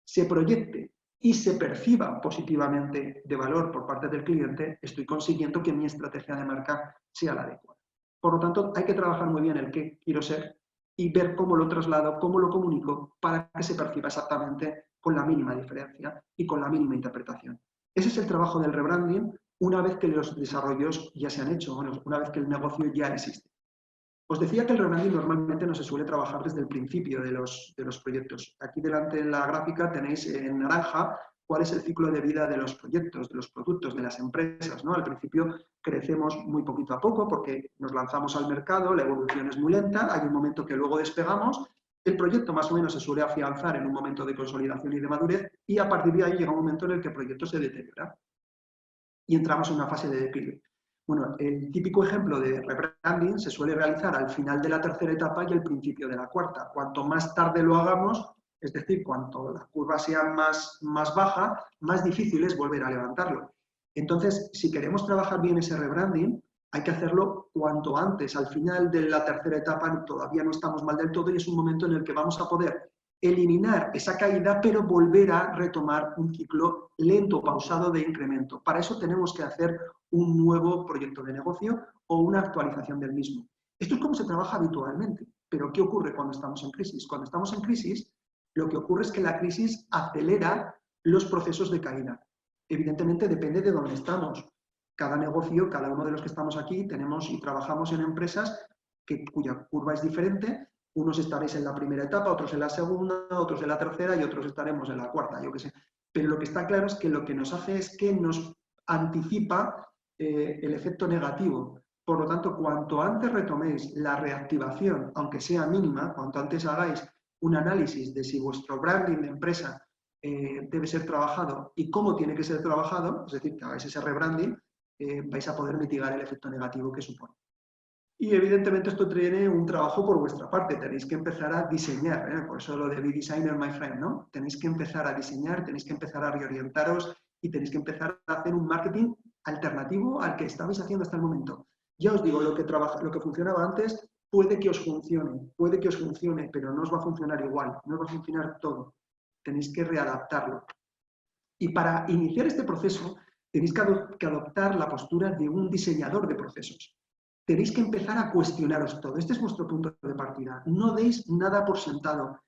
se proyecte y se perciba positivamente de valor por parte del cliente, estoy consiguiendo que mi estrategia de marca sea la adecuada. Por lo tanto, hay que trabajar muy bien el qué quiero ser y ver cómo lo traslado, cómo lo comunico para que se perciba exactamente con la mínima diferencia y con la mínima interpretación. Ese es el trabajo del rebranding una vez que los desarrollos ya se han hecho, bueno, una vez que el negocio ya existe. Os decía que el rebranding normalmente no se suele trabajar desde el principio de los proyectos. Aquí delante en la gráfica tenéis en naranja cuál es el ciclo de vida de los proyectos, de los productos, de las empresas, ¿no? Al principio crecemos muy poquito a poco porque nos lanzamos al mercado, la evolución es muy lenta, hay un momento que luego despegamos, el proyecto más o menos se suele afianzar en un momento de consolidación y de madurez y a partir de ahí llega un momento en el que el proyecto se deteriora y entramos en una fase de declive. Bueno, el típico ejemplo de rebranding se suele realizar al final de la tercera etapa y al principio de la cuarta. Cuanto más tarde lo hagamos, es decir, cuanto la curva sea más baja, más difícil es volver a levantarlo. Entonces, si queremos trabajar bien ese rebranding, hay que hacerlo cuanto antes. Al final de la tercera etapa todavía no estamos mal del todo y es un momento en el que vamos a poder eliminar esa caída, pero volver a retomar un ciclo lento, pausado de incremento. Para eso tenemos que hacer un nuevo proyecto de negocio o una actualización del mismo. Esto es como se trabaja habitualmente, pero ¿qué ocurre cuando estamos en crisis? Cuando estamos en crisis, lo que ocurre es que la crisis acelera los procesos de caída. Evidentemente depende de dónde estamos. Cada negocio, cada uno de los que estamos aquí, tenemos y trabajamos en empresas cuya curva es diferente. Unos estaréis en la primera etapa, otros en la segunda, otros en la tercera y otros estaremos en la cuarta, yo qué sé. Pero lo que está claro es que lo que nos hace es que nos anticipa el efecto negativo. Por lo tanto, cuanto antes retoméis la reactivación, aunque sea mínima, cuanto antes hagáis un análisis de si vuestro branding de empresa debe ser trabajado y cómo tiene que ser trabajado, es decir, que hagáis ese rebranding, vais a poder mitigar el efecto negativo que supone. Y evidentemente esto tiene un trabajo por vuestra parte, tenéis que empezar a diseñar, por eso lo de Be Designer, my friend, ¿no? Tenéis que empezar a diseñar, tenéis que empezar a reorientaros y tenéis que empezar a hacer un marketing alternativo al que estabais haciendo hasta el momento. Ya os digo, lo que funcionaba antes puede que os funcione, pero no os va a funcionar igual, no os va a funcionar todo. Tenéis que readaptarlo. Y para iniciar este proceso, tenéis que adoptar la postura de un diseñador de procesos. Tenéis que empezar a cuestionaros todo. Este es vuestro punto de partida. No deis nada por sentado.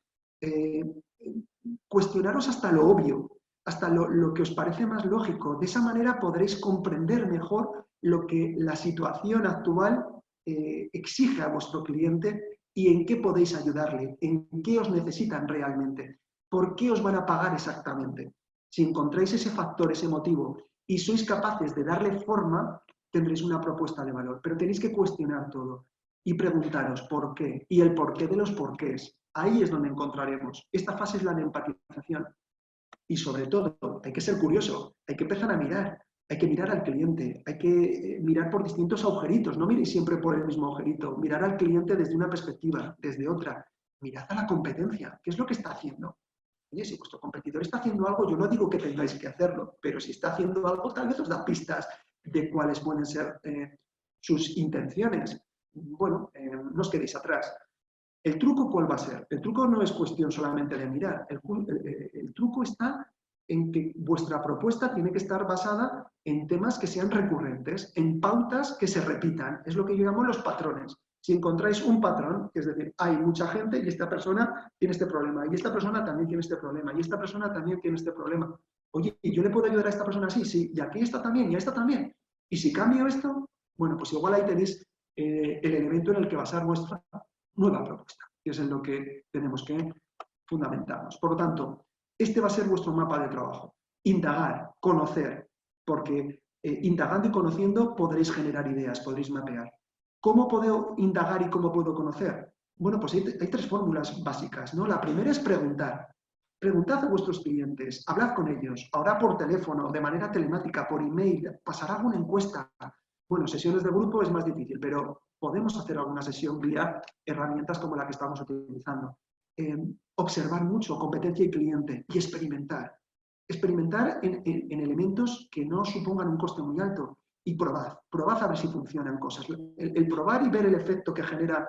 Cuestionaros hasta lo obvio, hasta lo que os parece más lógico. De esa manera podréis comprender mejor lo que la situación actual exige a vuestro cliente y en qué podéis ayudarle, en qué os necesitan realmente, por qué os van a pagar exactamente. Si encontráis ese factor, ese motivo, y sois capaces de darle forma, tendréis una propuesta de valor. Pero tenéis que cuestionar todo y preguntaros por qué y el porqué de los porqués. Ahí es donde encontraremos. Esta fase es la de empatización. Y sobre todo, hay que ser curioso, hay que empezar a mirar, hay que mirar al cliente, hay que mirar por distintos agujeritos, no miréis siempre por el mismo agujerito, mirar al cliente desde una perspectiva, desde otra. Mirad a la competencia, ¿qué es lo que está haciendo? Oye, si vuestro competidor está haciendo algo, yo no digo que tengáis que hacerlo, pero si está haciendo algo, tal vez os da pistas de cuáles pueden ser sus intenciones. Bueno, no os quedéis atrás. ¿El truco cuál va a ser? El truco no es cuestión solamente de mirar. El truco está en que vuestra propuesta tiene que estar basada en temas que sean recurrentes, en pautas que se repitan. Es lo que yo llamo los patrones. Si encontráis un patrón, es decir, hay mucha gente y esta persona tiene este problema, y esta persona también tiene este problema, y esta persona también tiene este problema. Oye, ¿y yo le puedo ayudar a esta persona así? Sí, y aquí está también, y a esta también. Y si cambio esto, bueno, pues igual ahí tenéis el elemento en el que basar vuestra nueva propuesta, que es en lo que tenemos que fundamentarnos. Por lo tanto, este va a ser vuestro mapa de trabajo. Indagar, conocer, porque indagando y conociendo podréis generar ideas, podréis mapear. ¿Cómo puedo indagar y cómo puedo conocer? Bueno, pues hay tres fórmulas básicas, ¿no? La primera es preguntar. Preguntad a vuestros clientes, hablad con ellos, ahora por teléfono, de manera telemática, por email, pasar alguna encuesta. Bueno, sesiones de grupo es más difícil, pero podemos hacer alguna sesión vía herramientas como la que estamos utilizando. Observar mucho competencia y cliente y experimentar. Experimentar en elementos que no supongan un coste muy alto y probad. Probad a ver si funcionan cosas. El probar y ver el efecto que genera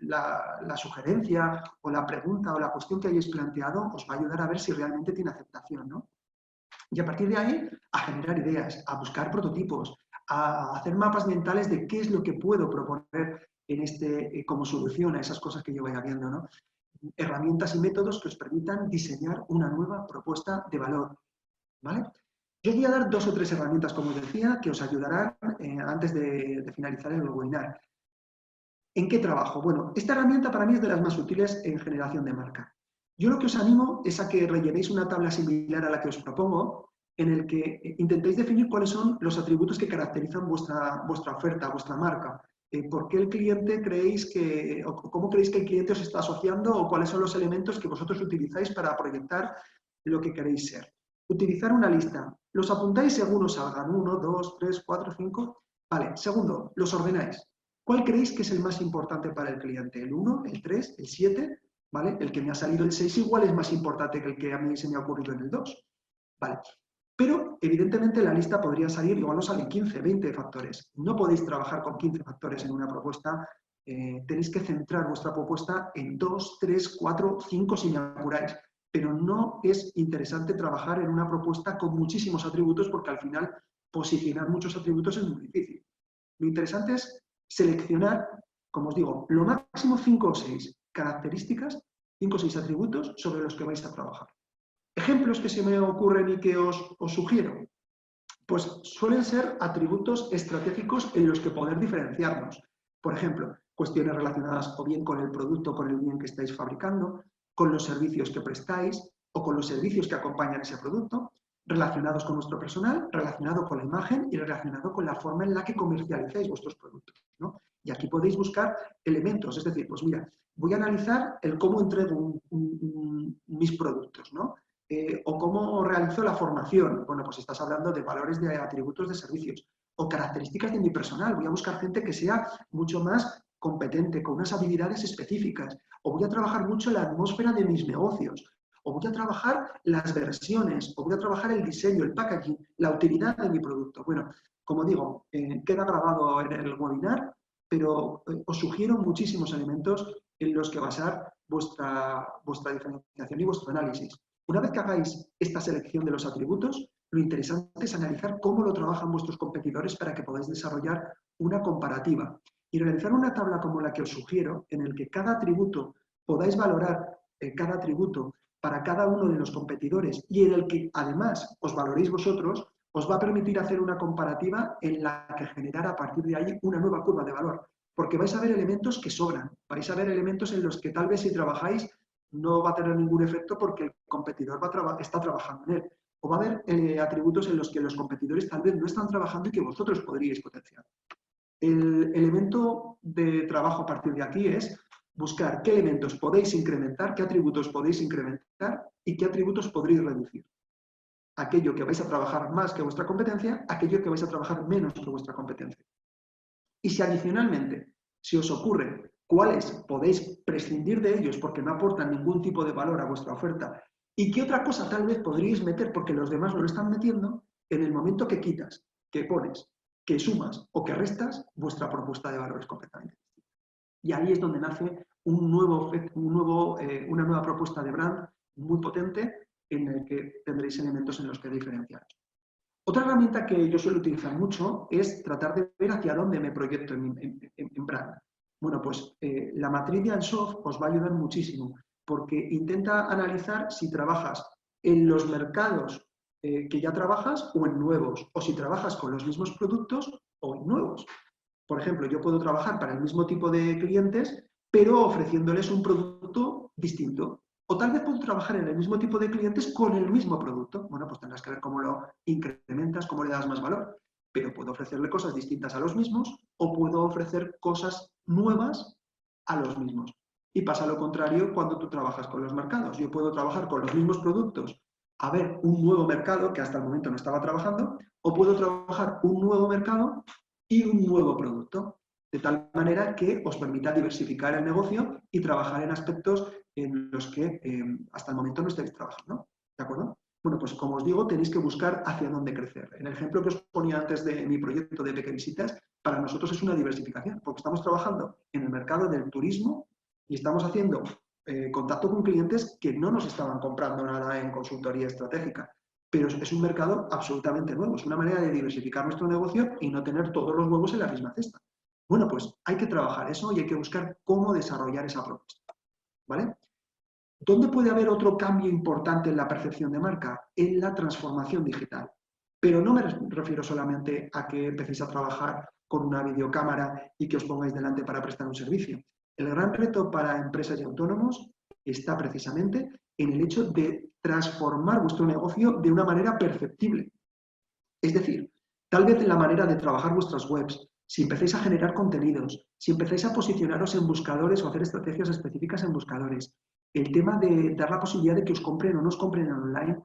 la sugerencia o la pregunta o la cuestión que hayáis planteado os va a ayudar a ver si realmente tiene aceptación, ¿no? Y a partir de ahí, a generar ideas, a buscar prototipos, a hacer mapas mentales de qué es lo que puedo proponer en como solución a esas cosas que yo vaya viendo, ¿no? Herramientas y métodos que os permitan diseñar una nueva propuesta de valor, ¿vale? Yo os voy a dar 2 o 3 herramientas, como os decía, que os ayudarán antes de finalizar el webinar. ¿En qué trabajo? Bueno, esta herramienta para mí es de las más útiles en generación de marca. Yo lo que os animo es a que rellenéis una tabla similar a la que os propongo, en el que intentéis definir cuáles son los atributos que caracterizan vuestra oferta, vuestra marca. ¿Por qué el cliente creéis que, o cómo creéis que el cliente os está asociando o cuáles son los elementos que vosotros utilizáis para proyectar lo que queréis ser? Utilizar una lista. Los apuntáis según os salgan. 1, 2, 3, 4, 5. Vale. Segundo, los ordenáis. ¿Cuál creéis que es el más importante para el cliente? ¿El 1, el 3, el 7? ¿Vale? El que me ha salido el 6 igual es más importante que el que a mí se me ha ocurrido en el 2. Vale. Pero, evidentemente, la lista podría salir, igual nos salen 15, 20 factores. No podéis trabajar con 15 factores en una propuesta. Tenéis que centrar vuestra propuesta en 2, 3, 4, 5 si me apuráis. Pero no es interesante trabajar en una propuesta con muchísimos atributos porque al final posicionar muchos atributos es muy difícil. Lo interesante es seleccionar, como os digo, lo máximo 5 o 6 características, 5 o 6 atributos sobre los que vais a trabajar. Ejemplos que se me ocurren y que os sugiero, pues suelen ser atributos estratégicos en los que poder diferenciarnos. Por ejemplo, cuestiones relacionadas o bien con el producto o con el bien que estáis fabricando, con los servicios que prestáis o con los servicios que acompañan ese producto, relacionados con vuestro personal, relacionado con la imagen y relacionado con la forma en la que comercializáis vuestros productos, ¿no? Y aquí podéis buscar elementos, es decir, pues mira, voy a analizar el cómo entrego mis productos, ¿no? o cómo realizo la formación. Bueno, pues estás hablando de valores de atributos de servicios o características de mi personal. Voy a buscar gente que sea mucho más competente, con unas habilidades específicas, o voy a trabajar mucho la atmósfera de mis negocios, o voy a trabajar las versiones, o voy a trabajar el diseño, el packaging, la utilidad de mi producto. Bueno, como digo, queda grabado en el webinar, pero os sugiero muchísimos elementos en los que basar vuestra diferenciación y vuestro análisis. Una vez que hagáis esta selección de los atributos, lo interesante es analizar cómo lo trabajan vuestros competidores para que podáis desarrollar una comparativa y realizar una tabla como la que os sugiero, en el que cada atributo podáis valorar cada atributo para cada uno de los competidores y en el que además os valoréis vosotros, os va a permitir hacer una comparativa en la que generar a partir de ahí una nueva curva de valor. Porque vais a ver elementos que sobran, vais a ver elementos en los que tal vez si trabajáis no va a tener ningún efecto porque el competidor está trabajando en él. O va a haber atributos en los que los competidores tal vez no están trabajando y que vosotros podríais potenciar. El elemento de trabajo a partir de aquí es buscar qué elementos podéis incrementar, qué atributos podéis incrementar y qué atributos podréis reducir. Aquello que vais a trabajar más que vuestra competencia, aquello que vais a trabajar menos que vuestra competencia. Y si adicionalmente se os ocurre cuáles podéis prescindir de ellos porque no aportan ningún tipo de valor a vuestra oferta y qué otra cosa tal vez podríais meter porque los demás no lo están metiendo, en el momento que quitas, que pones, que sumas o que restas, vuestra propuesta de valor es completamente distinta. Y ahí es donde nace una nueva propuesta de brand muy potente en el que tendréis elementos en los que diferenciaros. Otra herramienta que yo suelo utilizar mucho es tratar de ver hacia dónde me proyecto en brand. Bueno, pues la matriz de Ansoff os va a ayudar muchísimo porque intenta analizar si trabajas en los mercados que ya trabajas o en nuevos, o si trabajas con los mismos productos o en nuevos. Por ejemplo, yo puedo trabajar para el mismo tipo de clientes, pero ofreciéndoles un producto distinto. O tal vez puedo trabajar en el mismo tipo de clientes con el mismo producto. Bueno, pues tendrás que ver cómo lo incrementas, cómo le das más valor. Pero puedo ofrecerle cosas distintas a los mismos o puedo ofrecer cosas nuevas a los mismos. Y pasa lo contrario cuando tú trabajas con los mercados. Yo puedo trabajar con los mismos productos a ver un nuevo mercado que hasta el momento no estaba trabajando, o puedo trabajar un nuevo mercado y un nuevo producto, de tal manera que os permita diversificar el negocio y trabajar en aspectos en los que hasta el momento no estáis trabajando. ¿De acuerdo? Bueno, pues como os digo, tenéis que buscar hacia dónde crecer. En el ejemplo que os ponía antes de mi proyecto de Peque Visitas, para nosotros es una diversificación, porque estamos trabajando en el mercado del turismo y estamos haciendo contacto con clientes que no nos estaban comprando nada en consultoría estratégica. Pero es un mercado absolutamente nuevo, es una manera de diversificar nuestro negocio y no tener todos los huevos en la misma cesta. Bueno, pues hay que trabajar eso y hay que buscar cómo desarrollar esa propuesta. ¿Vale? ¿Dónde puede haber otro cambio importante en la percepción de marca? En la transformación digital. Pero no me refiero solamente a que empecéis a trabajar con una videocámara y que os pongáis delante para prestar un servicio. El gran reto para empresas y autónomos está precisamente en el hecho de transformar vuestro negocio de una manera perceptible. Es decir, tal vez en la manera de trabajar vuestras webs, si empezáis a generar contenidos, si empezáis a posicionaros en buscadores o hacer estrategias específicas en buscadores, el tema de dar la posibilidad de que os compren o no os compren en online,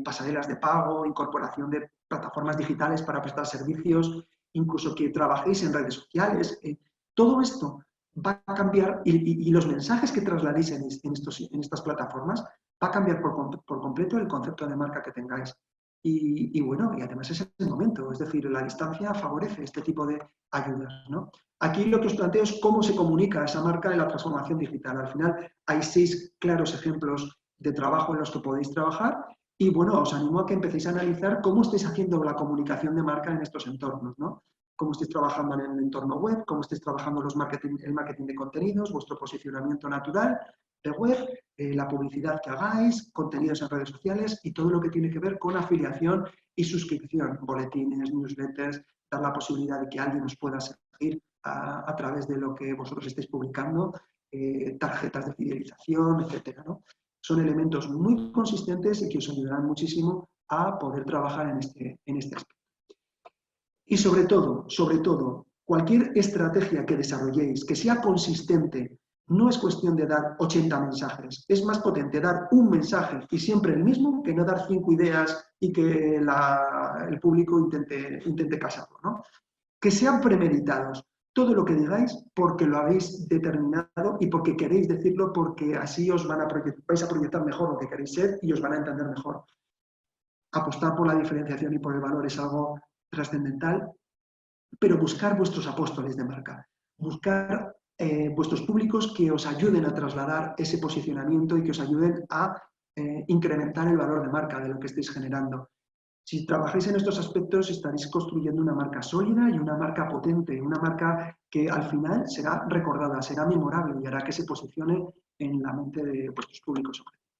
pasarelas de pago, incorporación de plataformas digitales para prestar servicios, incluso que trabajéis en redes sociales, todo esto va a cambiar y los mensajes que trasladéis en estas plataformas va a cambiar por completo el concepto de marca que tengáis. Y bueno, y además es el momento, es decir, la distancia favorece este tipo de ayudas, ¿no? Aquí lo que os planteo es cómo se comunica esa marca en la transformación digital. Al final hay 6 claros ejemplos de trabajo en los que podéis trabajar y bueno, os animo a que empecéis a analizar cómo estáis haciendo la comunicación de marca en estos entornos, ¿no? Cómo estáis trabajando en el entorno web, cómo estáis trabajando el marketing de contenidos, vuestro posicionamiento natural de web, la publicidad que hagáis, contenidos en redes sociales y todo lo que tiene que ver con afiliación y suscripción, boletines, newsletters, dar la posibilidad de que alguien os pueda seguir a través de lo que vosotros estáis publicando, tarjetas de fidelización, etcétera, ¿no? Son elementos muy consistentes y que os ayudarán muchísimo a poder trabajar en este aspecto. Y sobre todo, cualquier estrategia que desarrolléis, que sea consistente No es cuestión de dar 80 mensajes. Es más potente dar un mensaje y siempre el mismo que no dar 5 ideas y que el público intente casarlo, ¿no? Que sean premeditados. Todo lo que digáis porque lo habéis determinado y porque queréis decirlo, porque así vais a proyectar mejor lo que queréis ser y os van a entender mejor. Apostar por la diferenciación y por el valor es algo trascendental, pero buscar vuestros apóstoles de marca. Buscar vuestros públicos que os ayuden a trasladar ese posicionamiento y que os ayuden a incrementar el valor de marca de lo que estéis generando. Si trabajáis en estos aspectos, estaréis construyendo una marca sólida y una marca potente, una marca que al final será recordada, será memorable y hará que se posicione en la mente de vuestros públicos objetivos.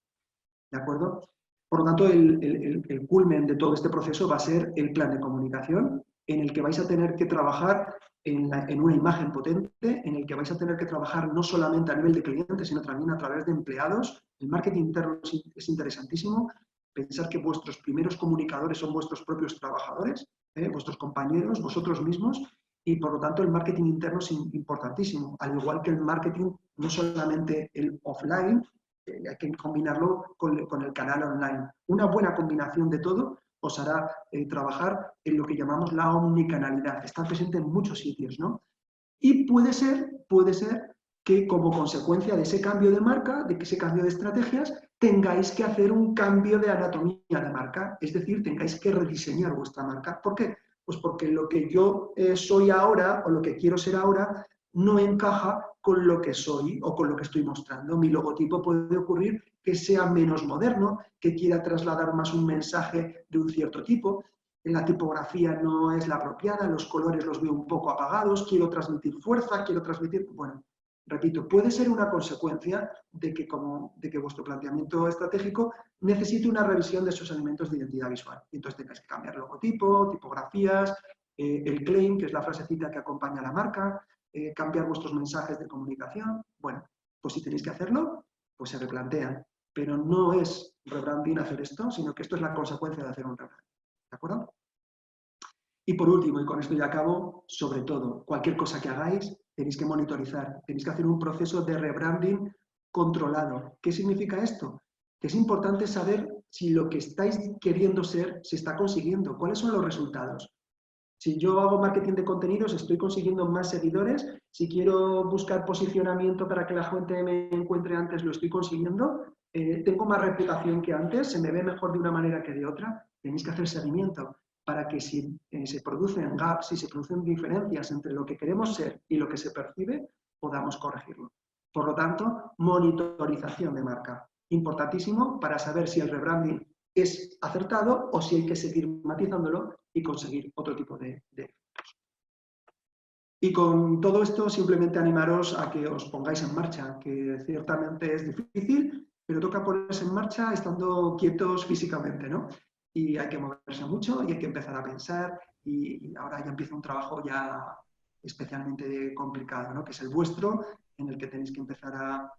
¿De acuerdo? Por lo tanto, el culmen de todo este proceso va a ser el plan de comunicación, en el que vais a tener que trabajar en una imagen potente, en el que vais a tener que trabajar no solamente a nivel de clientes, sino también a través de empleados. El marketing interno es interesantísimo. Pensar que vuestros primeros comunicadores son vuestros propios trabajadores, vuestros compañeros, vosotros mismos, y por lo tanto el marketing interno es importantísimo, al igual que el marketing, no solamente el offline, hay que combinarlo con el canal online. Una buena combinación de todo os hará trabajar en lo que llamamos la omnicanalidad, estar presente en muchos sitios, ¿no? Y puede ser que como consecuencia de ese cambio de marca, de ese cambio de estrategias, tengáis que hacer un cambio de anatomía de marca, es decir, tengáis que rediseñar vuestra marca. ¿Por qué? Pues porque lo que yo soy ahora o lo que quiero ser ahora no encaja con lo que soy o con lo que estoy mostrando. Mi logotipo puede ocurrir que sea menos moderno, que quiera trasladar más un mensaje de un cierto tipo. La tipografía no es la apropiada, los colores los veo un poco apagados, quiero transmitir fuerza, quiero transmitir... Bueno, repito, puede ser una consecuencia de que vuestro planteamiento estratégico necesite una revisión de esos elementos de identidad visual. Y entonces tengáis que cambiar logotipo, tipografías, el claim, que es la frasecita que acompaña a la marca, cambiar vuestros mensajes de comunicación. Bueno, pues si tenéis que hacerlo, pues se replantean. Pero no es rebranding hacer esto, sino que esto es la consecuencia de hacer un rebranding. ¿De acuerdo? Y por último, y con esto ya acabo, sobre todo, cualquier cosa que hagáis, tenéis que monitorizar, tenéis que hacer un proceso de rebranding controlado. ¿Qué significa esto? Que es importante saber si lo que estáis queriendo ser se está consiguiendo, cuáles son los resultados. Si yo hago marketing de contenidos, estoy consiguiendo más seguidores. Si quiero buscar posicionamiento para que la gente me encuentre antes, lo estoy consiguiendo. Tengo más reputación que antes, se me ve mejor de una manera que de otra. Tenéis que hacer seguimiento para que si se producen gaps, si se producen diferencias entre lo que queremos ser y lo que se percibe, podamos corregirlo. Por lo tanto, monitorización de marca. Importantísimo para saber si el rebranding es acertado o si hay que seguir matizándolo y conseguir otro tipo de efectos. Y con todo esto simplemente animaros a que os pongáis en marcha, que ciertamente es difícil, pero toca ponerse en marcha estando quietos físicamente, ¿no? Y hay que moverse mucho y hay que empezar a pensar y ahora ya empieza un trabajo ya especialmente complicado, ¿no? Que es el vuestro, en el que tenéis que empezar a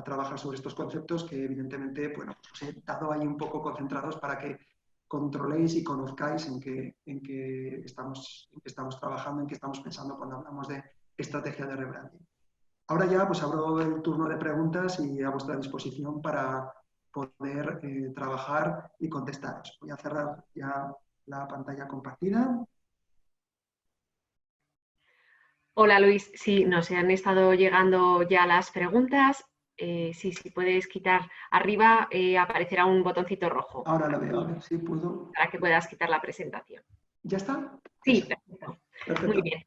trabajar sobre estos conceptos que evidentemente, bueno, pues os he dado ahí un poco concentrados para que controléis y conozcáis en qué estamos trabajando, en qué estamos pensando cuando hablamos de estrategia de rebranding. Ahora ya pues abro el turno de preguntas y a vuestra disposición para poder trabajar y contestaros. Voy a cerrar ya la pantalla compartida. Hola Luis, sí, nos han estado llegando ya las preguntas. Sí, si puedes quitar arriba, aparecerá un botoncito rojo. Ahora lo veo, a ver si puedo. Para que puedas quitar la presentación. ¿Ya está? Sí, Eso. perfecto. Muy bien.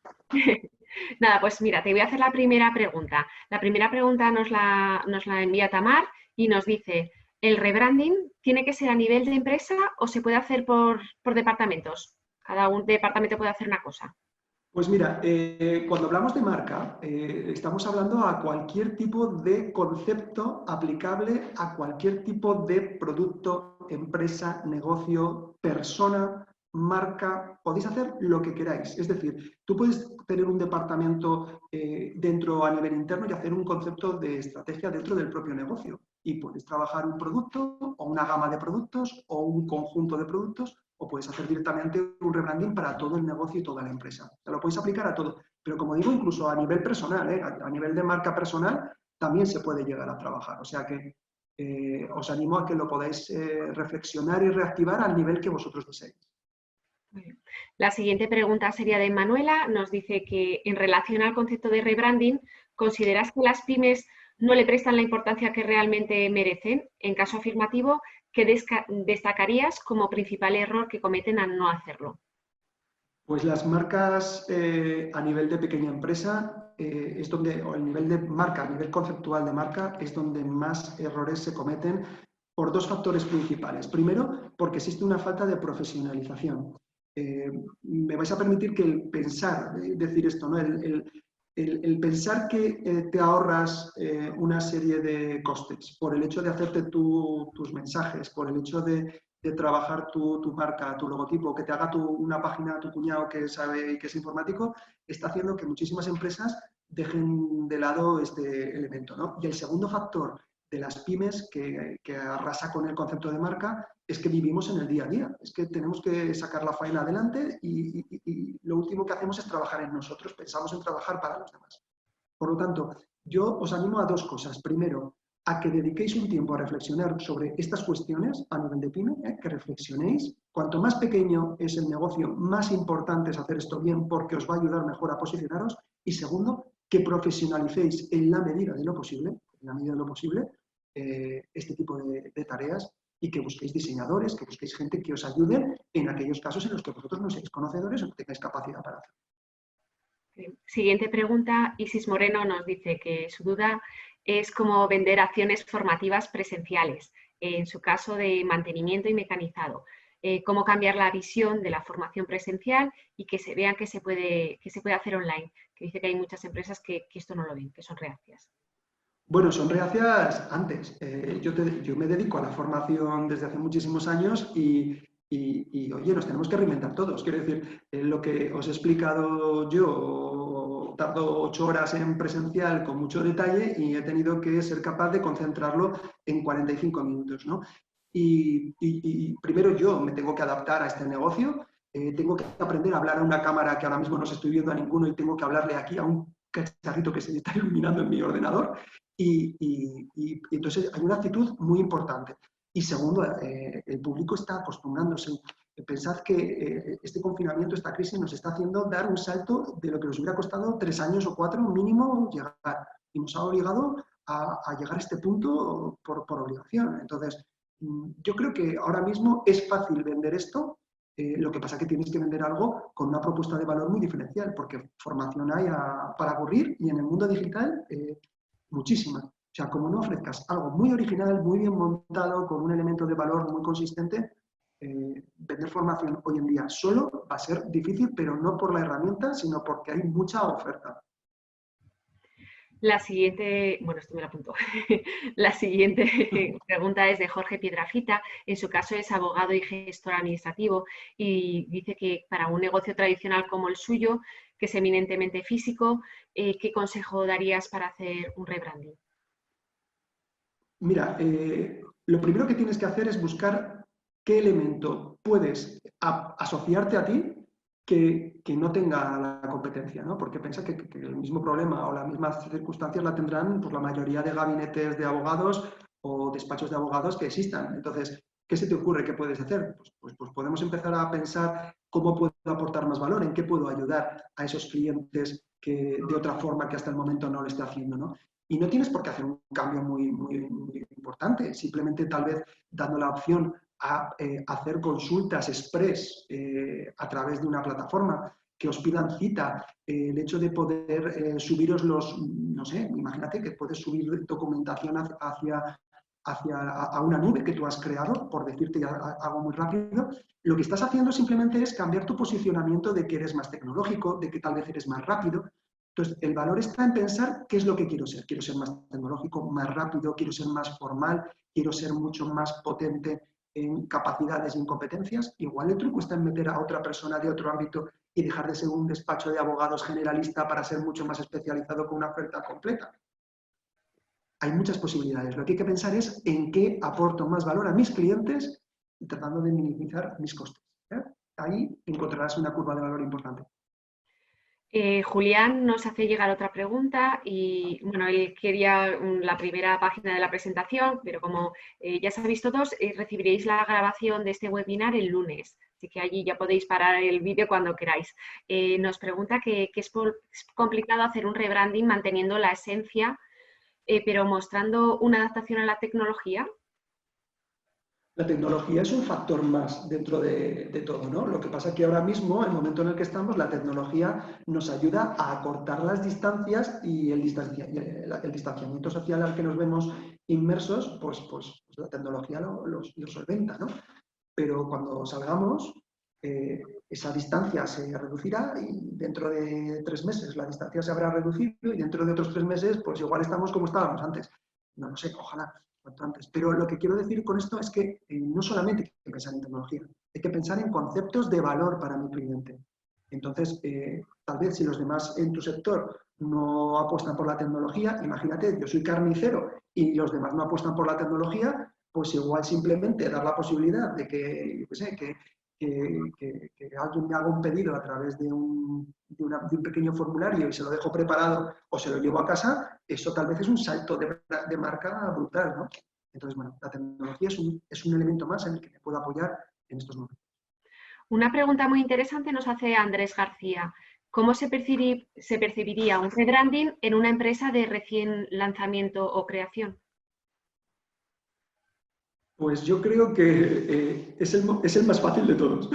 Nada, pues mira, te voy a hacer la primera pregunta. La primera pregunta nos la envía Tamar y nos dice, ¿el rebranding tiene que ser a nivel de empresa o se puede hacer por departamentos? Cada un departamento puede hacer una cosa. Pues mira, cuando hablamos de marca, estamos hablando a cualquier tipo de concepto aplicable a cualquier tipo de producto, empresa, negocio, persona, marca. Podéis hacer lo que queráis. Es decir, tú puedes tener un departamento dentro a nivel interno y hacer un concepto de estrategia dentro del propio negocio. Y puedes trabajar un producto o una gama de productos o un conjunto de productos, o puedes hacer directamente un rebranding para todo el negocio y toda la empresa. Te lo podéis aplicar a todo. Pero como digo, incluso a nivel personal, a nivel de marca personal, también se puede llegar a trabajar. O sea que os animo a que lo podáis reflexionar y reactivar al nivel que vosotros deseéis. La siguiente pregunta sería de Manuela. Nos dice que en relación al concepto de rebranding, ¿consideras que las pymes no le prestan la importancia que realmente merecen? En caso afirmativo, ¿qué destacarías como principal error que cometen al no hacerlo? Pues las marcas a nivel de pequeña empresa es donde, o el nivel de marca, a nivel conceptual de marca, es donde más errores se cometen por dos factores principales. Primero, porque existe una falta de profesionalización. Me vais a permitir que el pensar, decir esto, ¿no? El pensar que te ahorras una serie de costes por el hecho de hacerte tus mensajes, por el hecho de trabajar tu marca, tu logotipo, que te haga una página tu cuñado que sabe y que es informático, está haciendo que muchísimas empresas dejen de lado este elemento, ¿no? Y el segundo factor de las pymes que arrasa con el concepto de marca es que vivimos en el día a día, es que tenemos que sacar la faena adelante y lo último que hacemos es trabajar en nosotros, pensamos en trabajar para los demás. Por lo tanto, yo os animo a dos cosas. Primero, a que dediquéis un tiempo a reflexionar sobre estas cuestiones a nivel de pyme, que reflexionéis. Cuanto más pequeño es el negocio, más importante es hacer esto bien porque os va a ayudar mejor a posicionaros. Y segundo, que profesionalicéis en la medida de lo posible, este tipo de tareas y que busquéis diseñadores, que busquéis gente que os ayude en aquellos casos en los que vosotros no seáis conocedores o no tengáis capacidad para hacerlo. Siguiente pregunta. Isis Moreno nos dice que su duda es cómo vender acciones formativas presenciales, en su caso de mantenimiento y mecanizado. Cómo cambiar la visión de la formación presencial y que se vean que se puede hacer online. Que dice que hay muchas empresas que esto no lo ven, que son reacias. Bueno, son reacias antes. Yo me dedico a la formación desde hace muchísimos años y oye, nos tenemos que reinventar todos. Quiero decir, lo que os he explicado yo, tardo 8 horas en presencial con mucho detalle y he tenido que ser capaz de concentrarlo en 45 minutos, ¿no? Y primero yo me tengo que adaptar a este negocio, tengo que aprender a hablar a una cámara que ahora mismo no se estoy viendo a ninguno y tengo que hablarle aquí a un cacharrito que se está iluminando en mi ordenador. Y entonces hay una actitud muy importante. Y segundo, el público está acostumbrándose. Pensad que este confinamiento, esta crisis nos está haciendo dar un salto de lo que nos hubiera costado 3 años o 4 mínimo llegar. Y nos ha obligado a llegar a este punto por obligación. Entonces, yo creo que ahora mismo es fácil vender esto. Lo que pasa es que tienes que vender algo con una propuesta de valor muy diferencial, porque formación hay para aburrir y en el mundo digital muchísimas. O sea, como no ofrezcas algo muy original, muy bien montado, con un elemento de valor muy consistente, vender formación hoy en día solo va a ser difícil, pero no por la herramienta, sino porque hay mucha oferta. La siguiente, bueno, esto me lo apunto. La siguiente pregunta es de Jorge Piedrafita. En su caso es abogado y gestor administrativo y dice que para un negocio tradicional como el suyo, que es eminentemente físico, ¿qué consejo darías para hacer un rebranding? Mira, lo primero que tienes que hacer es buscar qué elemento puedes asociarte a ti que no tenga la competencia, ¿no? Porque piensa que el mismo problema o las mismas circunstancias la tendrán pues, la mayoría de gabinetes de abogados o despachos de abogados que existan. Entonces, ¿qué se te ocurre que puedes hacer? Pues podemos empezar a pensar cómo puedo aportar más valor, en qué puedo ayudar a esos clientes que de otra forma que hasta el momento no lo esté haciendo, ¿no? Y no tienes por qué hacer un cambio muy importante, simplemente tal vez dando la opción a hacer consultas express a través de una plataforma, que os pidan cita, el hecho de poder subiros no sé, imagínate que puedes subir documentación a una nube que tú has creado, por decirte algo muy rápido. Lo que estás haciendo simplemente es cambiar tu posicionamiento de que eres más tecnológico, de que tal vez eres más rápido. Entonces, el valor está en pensar qué es lo que quiero ser. Quiero ser más tecnológico, más rápido, quiero ser más formal, quiero ser mucho más potente en capacidades y en competencias. Igual el truco está en meter a otra persona de otro ámbito y dejar de ser un despacho de abogados generalista para ser mucho más especializado con una oferta completa. Hay muchas posibilidades. Lo que hay que pensar es en qué aporto más valor a mis clientes y tratando de minimizar mis costes. Ahí encontrarás una curva de valor importante. Julián nos hace llegar otra pregunta y, bueno, él quería la primera página de la presentación, pero como ya sabéis todos, recibiréis la grabación de este webinar el lunes, así que allí ya podéis parar el vídeo cuando queráis. Nos pregunta que es complicado hacer un rebranding manteniendo la esencia, pero mostrando una adaptación a la tecnología. La tecnología es un factor más dentro de todo, ¿no? Lo que pasa es que ahora mismo, el momento en el que estamos, la tecnología nos ayuda a acortar las distancias y el distanciamiento social al que nos vemos inmersos, pues la tecnología lo solventa, ¿no? Pero cuando salgamos, esa distancia se reducirá y dentro de 3 meses la distancia se habrá reducido y dentro de otros 3 meses, pues igual estamos como estábamos antes. No lo sé, ojalá. Cuanto antes. Pero lo que quiero decir con esto es que no solamente hay que pensar en tecnología, hay que pensar en conceptos de valor para mi cliente. Entonces, tal vez si los demás en tu sector no apuestan por la tecnología, imagínate, yo soy carnicero y los demás no apuestan por la tecnología, pues igual simplemente dar la posibilidad de que, yo sé, que alguien me haga un pedido a través de un pequeño formulario y se lo dejo preparado o se lo llevo a casa, eso tal vez es un salto de marca brutal, ¿no? Entonces, bueno, la tecnología es un elemento más en el que me puedo apoyar en estos momentos. Una pregunta muy interesante nos hace Andrés García. ¿Cómo se percibiría un rebranding en una empresa de recién lanzamiento o creación? Pues yo creo que es el más fácil de todos.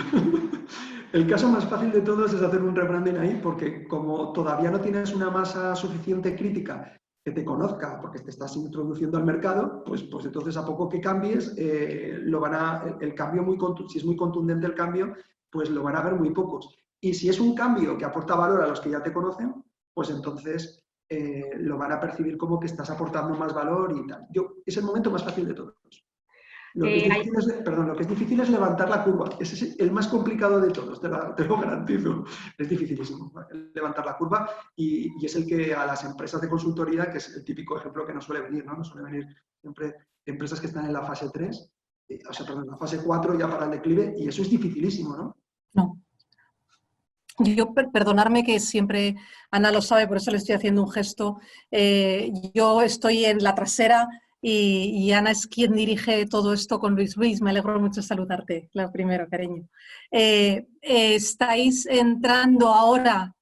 El caso más fácil de todos es hacer un rebranding ahí, porque como todavía no tienes una masa suficiente crítica que te conozca, porque te estás introduciendo al mercado, pues entonces a poco que cambies, el cambio si es muy contundente el cambio, pues lo van a ver muy pocos. Y si es un cambio que aporta valor a los que ya te conocen, pues entonces lo van a percibir como que estás aportando más valor y tal. Es el momento más fácil de todos. Lo que es difícil es levantar la curva. Ese es el más complicado de todos, te lo garantizo. Es dificilísimo levantar la curva y es el que a las empresas de consultoría, que es el típico ejemplo que nos suele venir, ¿no? Nos suele venir siempre empresas que están en la fase 3, en la fase 4 ya para el declive, y eso es dificilísimo, ¿no? No. Yo, perdonarme que siempre, Ana lo sabe, por eso le estoy haciendo un gesto. Yo estoy en la trasera y Ana es quien dirige todo esto con Luis. Luis, me alegro mucho saludarte, lo primero, cariño. Estáis entrando ahora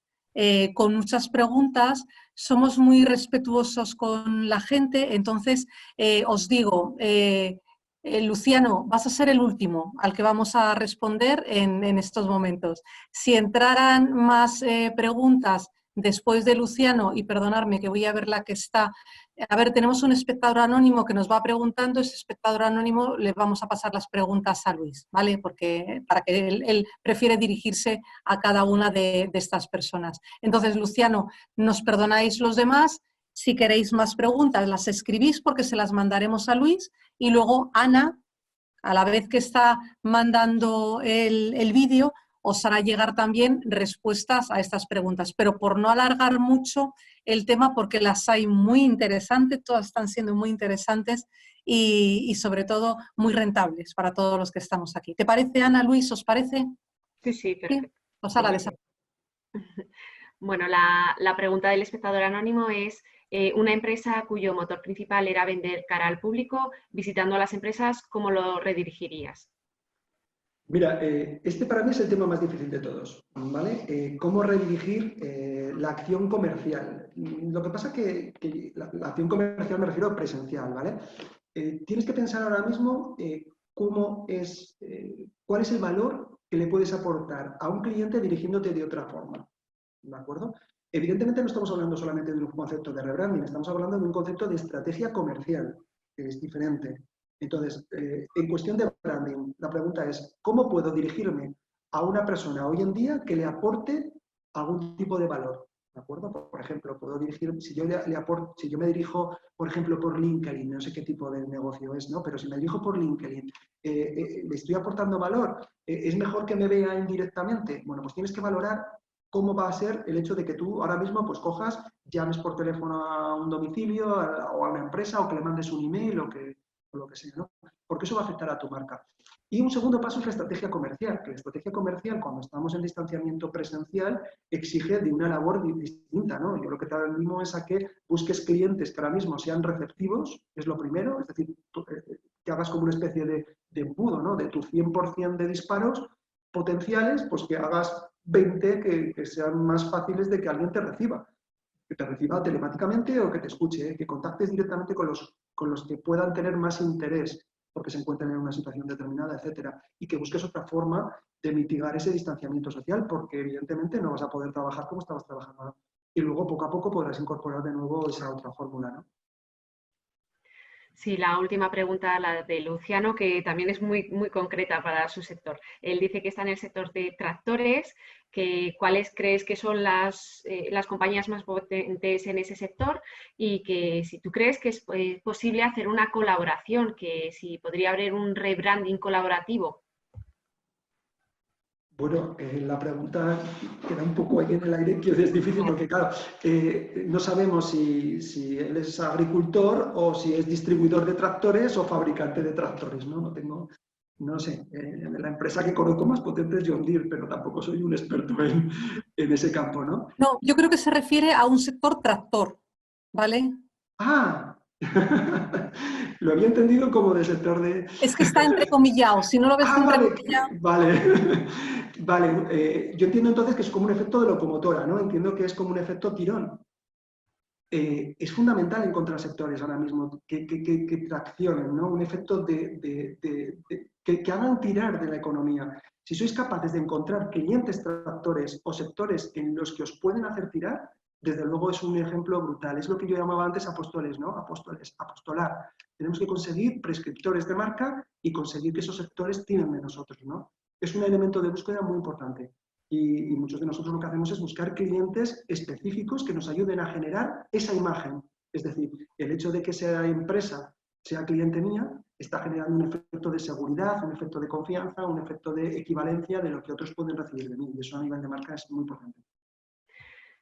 con muchas preguntas, somos muy respetuosos con la gente, entonces os digo, Luciano, vas a ser el último al que vamos a responder en estos momentos. Si entraran más preguntas después de Luciano, y perdonadme que voy a ver la que está. A ver, tenemos un espectador anónimo que nos va preguntando, ese espectador anónimo le vamos a pasar las preguntas a Luis, ¿vale? Porque para que él prefiere dirigirse a cada una de estas personas. Entonces, Luciano, nos perdonáis los demás. Si queréis más preguntas, las escribís porque se las mandaremos a Luis y luego Ana, a la vez que está mandando el vídeo, os hará llegar también respuestas a estas preguntas. Pero por no alargar mucho el tema, porque las hay muy interesantes, todas están siendo muy interesantes y sobre todo muy rentables para todos los que estamos aquí. ¿Te parece, Ana, Luis? ¿Os parece? Sí, perfecto. ¿Sí? Pues ahora les... Bueno, la pregunta del espectador anónimo es, una empresa cuyo motor principal era vender cara al público, visitando a las empresas, ¿cómo lo redirigirías? Mira, este para mí es el tema más difícil de todos, ¿vale? ¿Cómo redirigir la acción comercial? Lo que pasa es que la acción comercial me refiero a presencial, ¿vale? Tienes que pensar ahora mismo cuál es el valor que le puedes aportar a un cliente dirigiéndote de otra forma, ¿de acuerdo? Evidentemente no estamos hablando solamente de un concepto de rebranding, estamos hablando de un concepto de estrategia comercial, que es diferente. Entonces, en cuestión de branding, la pregunta es, ¿cómo puedo dirigirme a una persona hoy en día que le aporte algún tipo de valor? ¿De acuerdo? Por ejemplo, puedo dirigir, si yo me dirijo, por ejemplo, por LinkedIn, no sé qué tipo de negocio es, ¿no? Pero si me dirijo por LinkedIn, ¿le estoy aportando valor? ¿Es mejor que me vea indirectamente? Bueno, pues tienes que valorar cómo va a ser el hecho de que tú ahora mismo pues cojas, llames por teléfono a un domicilio o a una empresa o que le mandes un email o lo que sea, ¿no? porque eso va a afectar a tu marca. Y un segundo paso es la estrategia comercial, que la estrategia comercial, cuando estamos en distanciamiento presencial, exige de una labor distinta, ¿no? Yo lo que te animo es a que busques clientes que ahora mismo sean receptivos, es lo primero, es decir, que hagas como una especie de embudo, ¿no? De tu 100% de disparos potenciales, pues que hagas 20 que sean más fáciles de que alguien te reciba. Que te reciba telemáticamente o que te escuche, que contactes directamente con los que puedan tener más interés porque se encuentran en una situación determinada, etcétera, y que busques otra forma de mitigar ese distanciamiento social, porque evidentemente no vas a poder trabajar como estabas trabajando. Y luego, poco a poco, podrás incorporar de nuevo esa otra fórmula, ¿no? Sí, la última pregunta, la de Luciano, que también es muy, muy concreta para su sector. Él dice que está en el sector de tractores, que cuáles crees que son las compañías más potentes en ese sector y que si tú crees que es posible hacer una colaboración, que si podría haber un rebranding colaborativo. Bueno, la pregunta queda un poco ahí en el aire, que es difícil porque, claro, no sabemos si él es agricultor o si es distribuidor de tractores o fabricante de tractores, ¿no? No sé. La empresa que conozco más potente es John Deere, pero tampoco soy un experto en ese campo, ¿no? No, yo creo que se refiere a un sector tractor, ¿vale? ¡Ah! Lo había entendido como del sector de... Es que está entrecomillado, si no lo ves Vale, entrecomillado. vale. Vale, yo entiendo entonces que es como un efecto de locomotora, ¿no? Entiendo que es como un efecto tirón. Es fundamental encontrar sectores ahora mismo que traccionen, ¿no? Un efecto que hagan tirar de la economía. Si sois capaces de encontrar clientes tractores o sectores en los que os pueden hacer tirar, desde luego es un ejemplo brutal. Es lo que yo llamaba antes apóstoles, ¿no? Apóstoles, apostolar. Tenemos que conseguir prescriptores de marca y conseguir que esos sectores tiren de nosotros, ¿no? Es un elemento de búsqueda muy importante. Y muchos de nosotros lo que hacemos es buscar clientes específicos que nos ayuden a generar esa imagen. Es decir, el hecho de que esa empresa sea cliente mía está generando un efecto de seguridad, un efecto de confianza, un efecto de equivalencia de lo que otros pueden recibir de mí. Y eso a nivel de marca es muy potente.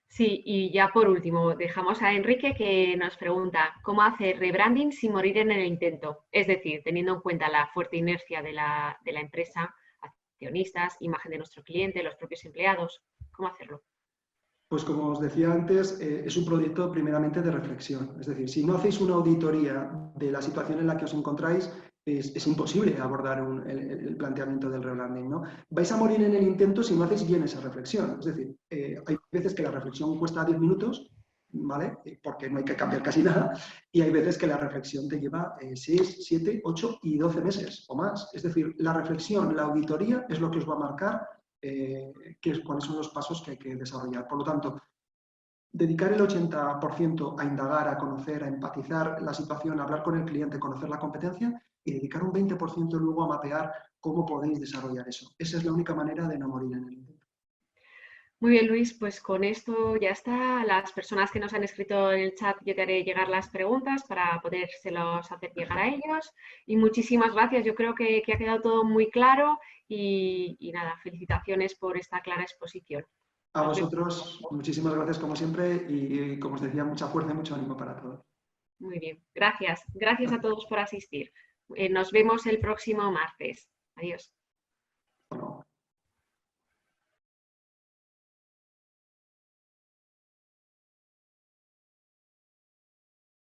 Sí, y ya por último, dejamos a Enrique que nos pregunta cómo hacer rebranding sin morir en el intento. Es decir, teniendo en cuenta la fuerte inercia de la empresa, accionistas, imagen de nuestro cliente, los propios empleados. ¿Cómo hacerlo? Pues como os decía antes, es un proyecto primeramente de reflexión. Es decir, si no hacéis una auditoría de la situación en la que os encontráis, es imposible abordar el planteamiento del rebranding, ¿no? Vais a morir en el intento si no hacéis bien esa reflexión. Es decir, hay veces que la reflexión cuesta 10 minutos, ¿vale? Porque no hay que cambiar casi nada. Y hay veces que la reflexión te lleva 6, 7, 8 y 12 meses o más. Es decir, la reflexión, la auditoría es lo que os va a marcar cuáles son los pasos que hay que desarrollar. Por lo tanto, dedicar el 80% a indagar, a conocer, a empatizar la situación, a hablar con el cliente, conocer la competencia y dedicar un 20% luego a mapear cómo podéis desarrollar eso. Esa es la única manera de no morir en el intento. Muy bien, Luis, pues con esto ya está. Las personas que nos han escrito en el chat, yo te haré llegar las preguntas para podérselos hacer llegar a ellos. Y muchísimas gracias. Yo creo que ha quedado todo muy claro y nada, felicitaciones por esta clara exposición. A vosotros, muchísimas gracias como siempre y como os decía, mucha fuerza y mucho ánimo para todos. Muy bien, gracias. Gracias a todos por asistir. Nos vemos el próximo martes. Adiós. Hasta luego.